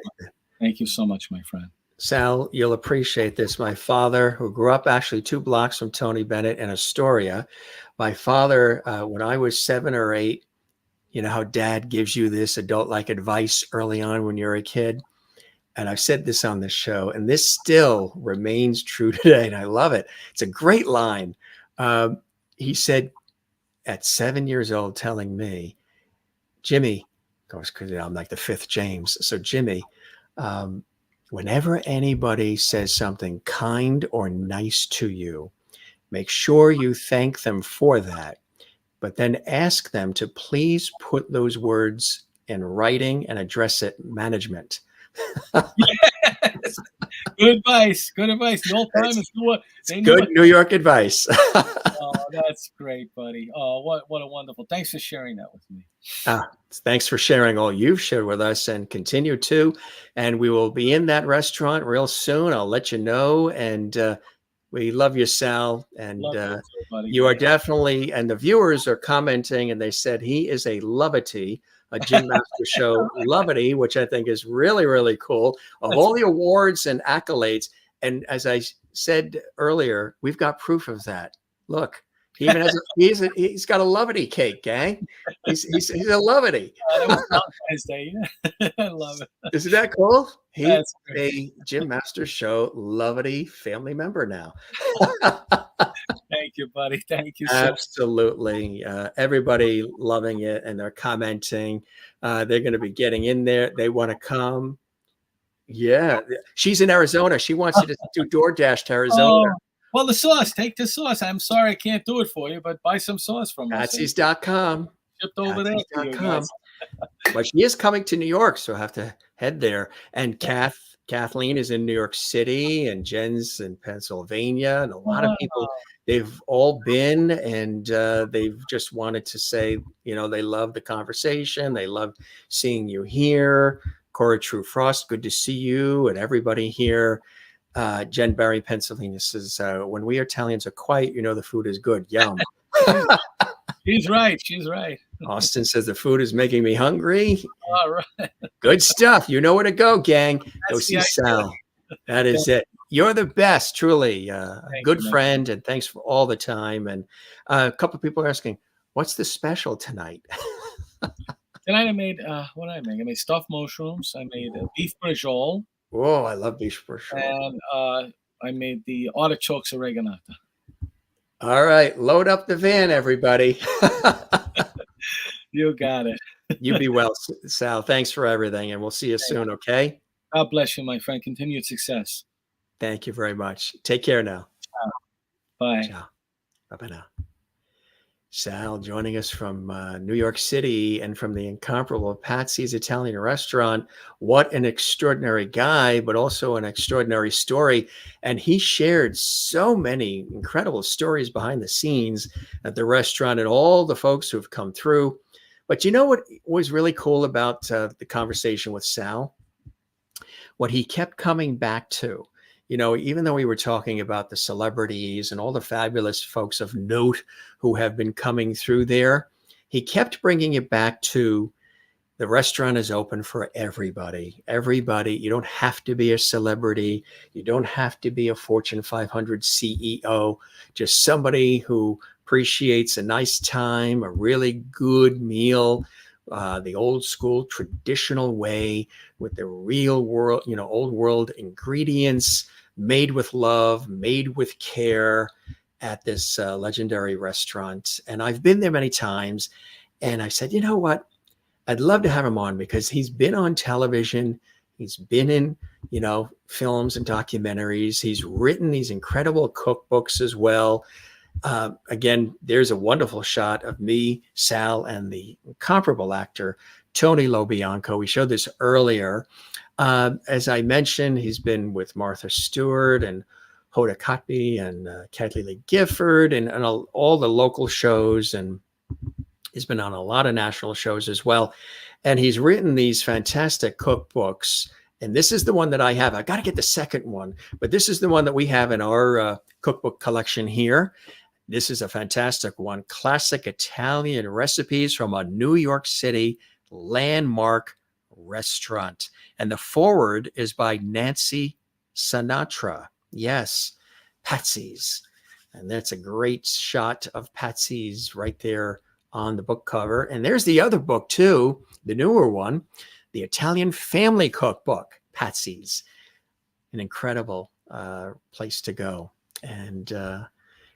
Thank you so much, my friend. Sal, you'll appreciate this. My father, who grew up actually 2 blocks from Tony Bennett in Astoria, my father, when I was 7 or 8, you know how dad gives you this adult-like advice early on when you're a kid? And I've said this on this show, and this still remains true today, and I love it. It's a great line. He said at 7 years old, telling me, Jimmy, of course, because I'm like the 5th James. So Jimmy, whenever anybody says something kind or nice to you, make sure you thank them for that, but then ask them to please put those words in writing and address it management. Yes. Good advice. Good advice. The old timers knew it. Good New York advice. Oh, that's great, buddy. Oh, what a wonderful. Thanks for sharing that with me. Thanks for sharing all you've shared with us, and continue to. And we will be in that restaurant real soon. I'll let you know. And we love you, Sal. And you are definitely, and the viewers are commenting, and they said he is a lovety, a Jim Master Show lovety, which I think is really, really cool. Of all the awards and accolades, and as I said earlier, we've got proof of that. Look, he even has he's got a lovety cake, gang. He's a lovety. That was Valentine's Day. I love it. Isn't that cool? He's a Jim Master Show lovety family member now. Thank you, buddy. Thank you. Absolutely. Everybody loving it, and they're commenting. They're going to be getting in there. They want to come. Yeah. She's in Arizona. She wants you to do DoorDash to Arizona. Well, the sauce. Take the sauce. I'm sorry I can't do it for you, but buy some sauce from us. Patsys.com. Shipped over there. But she is coming to New York, so I have to head there. And Kath Kathleen is in New York City, and Jen's in Pennsylvania, and a lot of people, Wow. they've all been, and they've just wanted to say, they love the conversation. They love seeing you here. Cora True Frost, good to see you, and everybody here. Jen Barry, Pennsylvania says, when we Italians are quiet, the food is good. Yum. She's right. She's right. Austin says the food is making me hungry. All right. Good stuff. You know where to go, gang. Go That's see the Sal. That is it. You're the best, truly. A good you, man. friend, and thanks for all the time. And a couple of people are asking, what's the special tonight? Tonight I made, what did I make? I made stuffed mushrooms. I made beef brajol. Oh, I love beef for sure. And I made the artichokes oreganata. All right. Load up the van, everybody. You got it. You be well, Sal. Thanks for everything, and we'll see you soon, okay? God bless you, my friend. Continued success. Thank you very much. Take care now. Bye. Ciao. Bye-bye now. Sal joining us from New York City and from the incomparable Patsy's Italian restaurant. What an extraordinary guy, but also an extraordinary story. And he shared so many incredible stories behind the scenes at the restaurant and all the folks who have come through. But you know what was really cool about the conversation with Sal? What he kept coming back to. Even though we were talking about the celebrities and all the fabulous folks of note who have been coming through there, he kept bringing it back to the restaurant is open for everybody. Everybody. You don't have to be a celebrity. You don't have to be a Fortune 500 CEO. Just somebody who appreciates a nice time, a really good meal, the old school traditional way with the real world, old world ingredients, made with love, made with care at this legendary restaurant. And I've been there many times. And I said, you know what? I'd love to have him on because he's been on television. He's been in, films and documentaries. He's written these incredible cookbooks as well. Again, there's a wonderful shot of me, Sal, and the incomparable actor, Tony Lobianco. We showed this earlier. As I mentioned, he's been with Martha Stewart and Hoda Kotb and Kathleen Lee Gifford and all the local shows. And he's been on a lot of national shows as well. And he's written these fantastic cookbooks. And this is the one that I have. I got to get the second one, but this is the one that we have in our cookbook collection here. This is a fantastic one. Classic Italian recipes from a New York City landmark restaurant. And the foreword is by Nancy Sinatra. Yes, Patsy's. And that's a great shot of Patsy's right there on the book cover. And there's the other book too, the newer one, the Italian Family Cookbook, Patsy's. An incredible place to go. And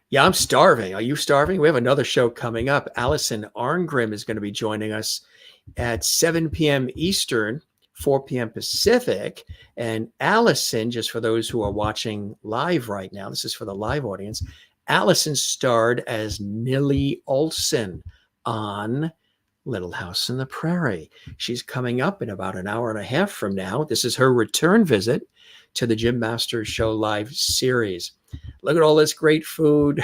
yeah, I'm starving. Are you starving? We have another show coming up. Allison Arngrim is going to be joining us at 7 p.m. Eastern, 4 p.m. Pacific. And Allison, just for those who are watching live right now, this is for the live audience, Allison starred as Nilly Olson on Little House on the Prairie. She's coming up in about an hour and a half from now. This is her return visit to the Jim Masters Show live series. Look at all this great food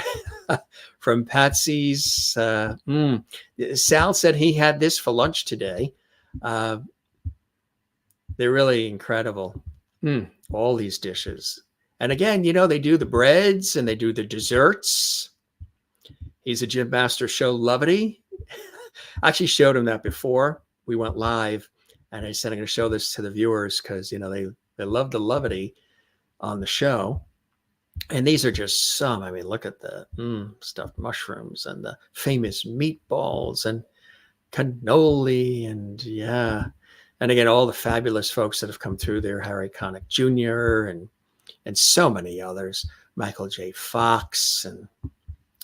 from Patsy's. Sal said he had this for lunch today. They're really incredible. All these dishes. And again, they do the breads and they do the desserts. He's a Jim Masters Show lovity. I actually showed him that before we went live. And I said, I'm going to show this to the viewers because, they love the levity on the show. And these are just some. I mean, look at the stuffed mushrooms and the famous meatballs and cannoli. And yeah. And again, all the fabulous folks that have come through there, Harry Connick Jr. and so many others, Michael J. Fox and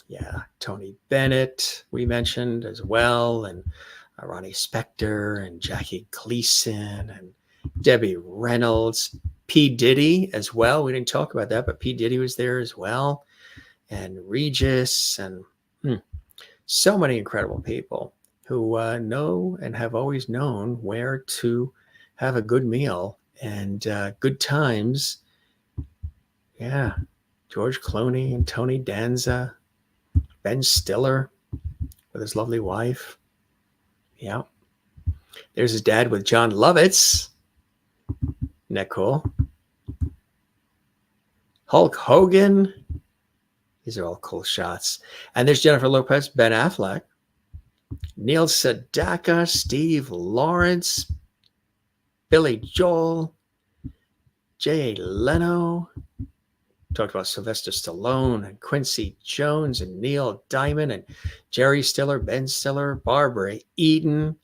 yeah, Tony Bennett, we mentioned as well, and Ronnie Spector and Jackie Gleason and Debbie Reynolds, P. Diddy as well. We didn't talk about that, but P. Diddy was there as well, and Regis, and so many incredible people who know and have always known where to have a good meal and Good Times. Yeah. George Clooney and Tony Danza, Ben Stiller with his lovely wife. Yeah. There's his dad with John Lovitz. Isn't that cool? Hulk Hogan. These are all cool shots. And there's Jennifer Lopez, Ben Affleck, Neil Sedaka, Steve Lawrence, Billy Joel, Jay Leno. Talked about Sylvester Stallone and Quincy Jones and Neil Diamond and Jerry Stiller, Ben Stiller, Barbara Eden,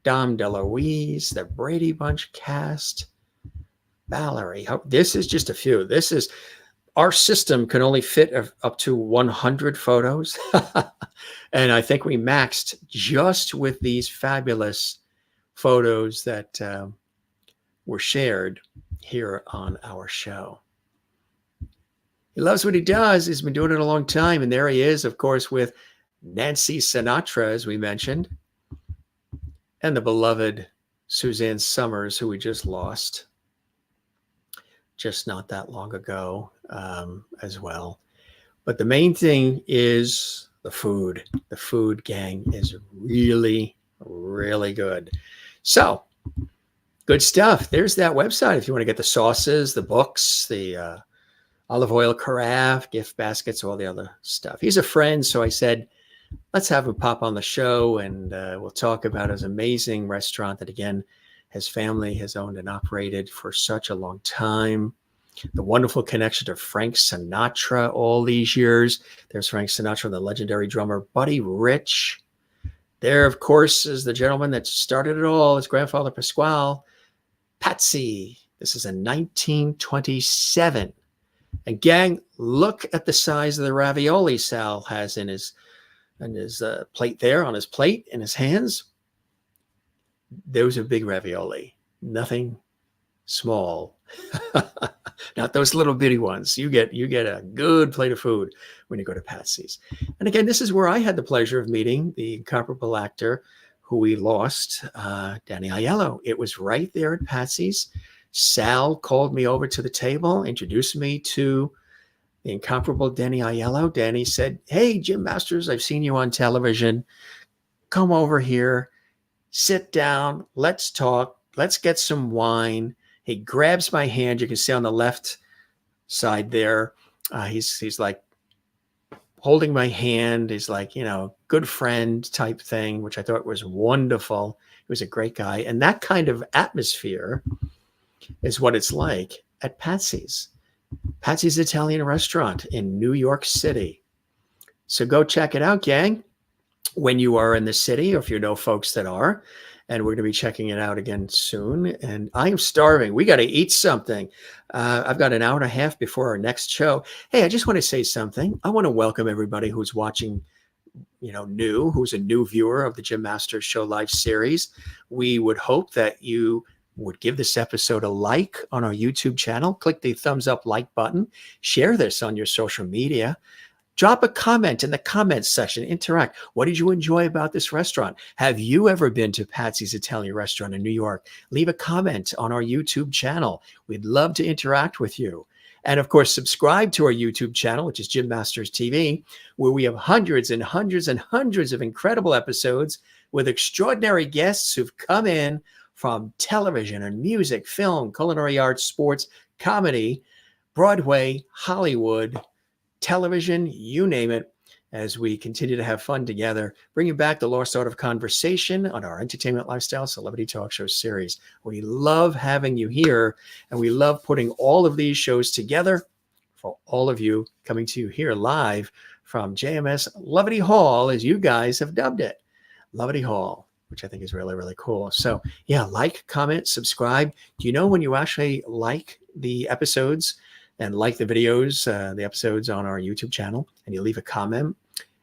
Dom DeLuise, the Brady Bunch cast, Valerie. This is just a few. This is, our system can only fit up to 100 photos. And I think we maxed just with these fabulous photos that were shared here on our show. He loves what he does. He's been doing it a long time. And there he is, of course, with Nancy Sinatra, as we mentioned, and the beloved Suzanne Summers, who we just lost just not that long ago as well. But the main thing is the food. The food, gang, is really, really good. So, good stuff. There's that website if you want to get the sauces, the books, the olive oil carafe, gift baskets, all the other stuff. He's a friend, so I said, let's have him pop on the show, and we'll talk about his amazing restaurant that, again, his family has owned and operated for such a long time. The wonderful connection to Frank Sinatra all these years. There's Frank Sinatra, the legendary drummer Buddy Rich. There, of course, is the gentleman that started it all, his grandfather Pasquale. Patsy. This is in 1927. And gang, look at the size of the ravioli Sal has in his plate there, on his plate, in his hands. Those are big ravioli. Nothing small. Not those little bitty ones. You get a good plate of food when you go to Patsy's. And again, this is where I had the pleasure of meeting the incomparable actor who we lost, Danny Aiello. It was right there at Patsy's. Sal called me over to the table, introduced me to the incomparable Danny Aiello. Danny said, "Hey, Jim Masters, I've seen you on television. Come over here, sit down, let's talk, let's get some wine." He grabs my hand. You can see on the left side there, he's like holding my hand. He's like, good friend type thing, which I thought was wonderful. He was a great guy. And that kind of atmosphere is what it's like at Patsy's. Patsy's Italian restaurant in New York City. So go check it out, gang, when you are in the city, or if you know folks that are. And we're going to be checking it out again soon. And I am starving. We got to eat something. I've got an hour and a half before our next show. Hey, I just want to say something. I want to welcome everybody who's watching, who's a new viewer of the Jim Masters Show Live series. We would hope that you would give this episode a like on our YouTube channel. Click the thumbs up like button. Share this on your social media. Drop a comment in the comments section. Interact. What did you enjoy about this restaurant? Have you ever been to Patsy's Italian restaurant in New York? Leave a comment on our YouTube channel. We'd love to interact with you. And of course, subscribe to our YouTube channel, which is Jim Masters TV, where we have hundreds and hundreds and hundreds of incredible episodes with extraordinary guests who've come in from television and music, film, culinary arts, sports, comedy, Broadway, Hollywood, television, you name it, as we continue to have fun together, bringing back the lost art of conversation on our entertainment, lifestyle, celebrity talk show series. We love having you here, and we love putting all of these shows together for all of you, coming to you here live from JMS Levity Hall, as you guys have dubbed it, Levity Hall, which I think is really, really cool. So yeah, like, comment, subscribe. Do you know when you actually like the episodes and like the videos, the episodes on our YouTube channel, and you leave a comment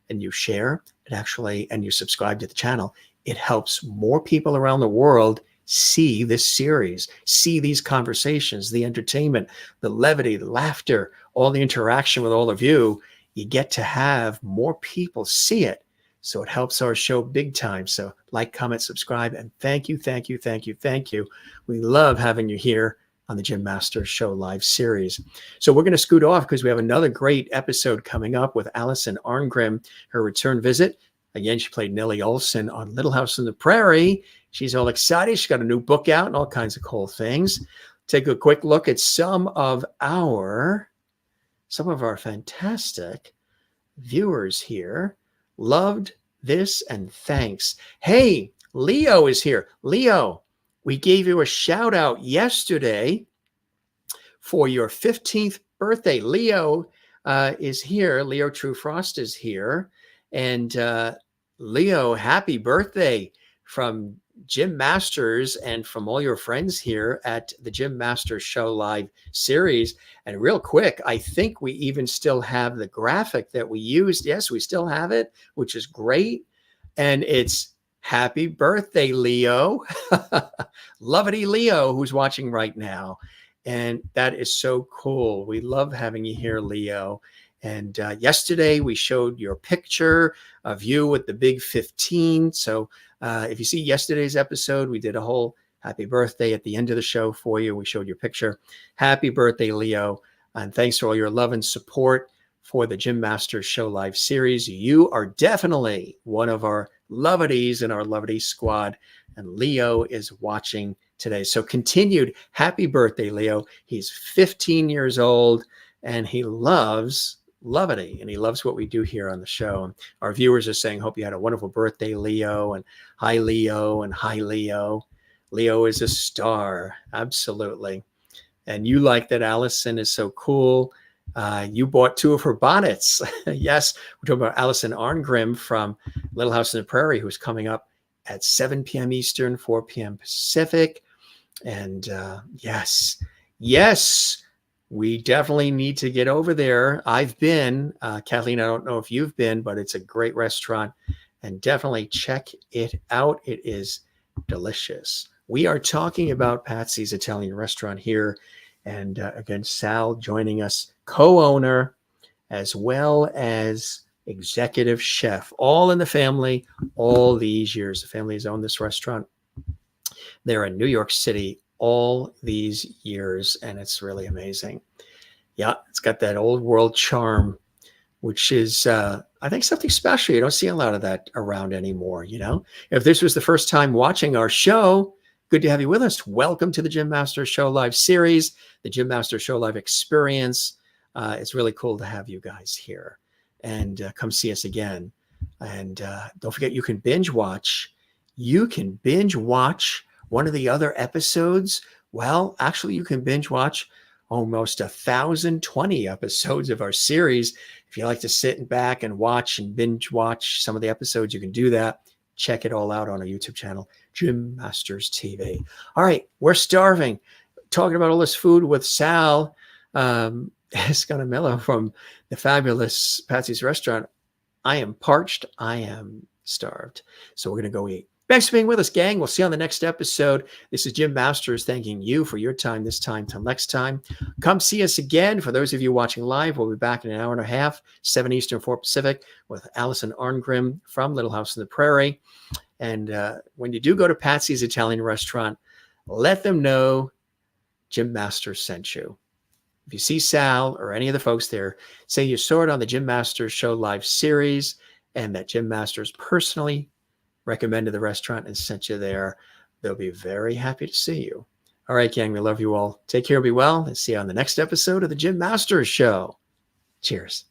and you share it actually, and you subscribe to the channel, it helps more people around the world see this series, see these conversations, the entertainment, the levity, the laughter, all the interaction with all of you. You get to have more people see it. So it helps our show big time. So like, comment, subscribe, and thank you, thank you, thank you, thank you. We love having you here on the Jim Masters Show Live series. So we're going to scoot off because we have another great episode coming up with Allison Arngrim, her return visit. Again, she played Nellie Olson on Little House on the Prairie. She's all excited. She's got a new book out and all kinds of cool things. Take a quick look at some of our fantastic viewers here. Loved this and thanks. Hey, Leo is here. Leo, we gave you a shout out yesterday for your 15th birthday. Leo is here. Leo True Frost is here. And Leo, happy birthday from Jim Masters and from all your friends here at the Jim Masters Show Live series. And real quick, I think we even still have the graphic that we used. Yes, we still have it, which is great. And it's happy birthday, Leo. Lovety Leo, who's watching right now. And that is so cool. We love having you here, Leo. And yesterday we showed your picture of you with the big 15. So if you see yesterday's episode, we did a whole happy birthday at the end of the show for you. We showed your picture. Happy birthday, Leo. And thanks for all your love and support for the Jim Masters Show Live series. You are definitely one of our loveties in our lovety squad. And Leo is watching today. So continued happy birthday, Leo. He's 15 years old and he loves Lovity, and he loves what we do here on the show. Our viewers are saying, hope you had a wonderful birthday, Leo, and hi, Leo, and hi, Leo. Leo is a star, absolutely. And you like that Allison is so cool. You bought 2 of her bonnets. Yes, we're talking about Allison Arngrim from Little House on the Prairie, who's coming up at 7 p.m. Eastern, 4 p.m. Pacific. And yes, we definitely need to get over there. I've been, Kathleen, I don't know if you've been, but it's a great restaurant and definitely check it out. It is delicious. We are talking about Patsy's Italian restaurant here. And again, Sal joining us, co-owner, as well as executive chef, all in the family, all these years. The family has owned this restaurant. They're in New York City all these years, and it's really amazing. Yeah, it's got that old world charm, which is, I think, something special. You don't see a lot of that around anymore, you know? If this was the first time watching our show, good to have you with us. Welcome to the Jim Masters Show Live series, the Jim Masters Show Live experience. It's really cool to have you guys here. And come see us again. And don't forget, you can binge watch. You can binge watch one of the other episodes. Well, actually, you can binge watch almost 1,020 episodes of our series. If you like to sit back and watch and binge watch some of the episodes, you can do that. Check it all out on our YouTube channel, Jim Masters TV. All right, we're starving. Talking about all this food with Sal Scognamillo from the fabulous Patsy's restaurant. I am parched. I am starved. So we're going to go eat. Thanks for being with us, gang. We'll see you on the next episode. This is Jim Masters thanking you for your time this time. Till next time, come see us again. For those of you watching live, we'll be back in an hour and a half, 7 Eastern, 4 Pacific, with Allison Arngrim from Little House on the Prairie. And when you do go to Patsy's Italian restaurant, let them know Jim Masters sent you. If you see Sal or any of the folks there, say you saw it on the Jim Masters Show Live series and that Jim Masters personally recommended the restaurant and sent you there. They'll be very happy to see you. All right, gang, we love you all. Take care, be well, and see you on the next episode of the Jim Masters Show. Cheers.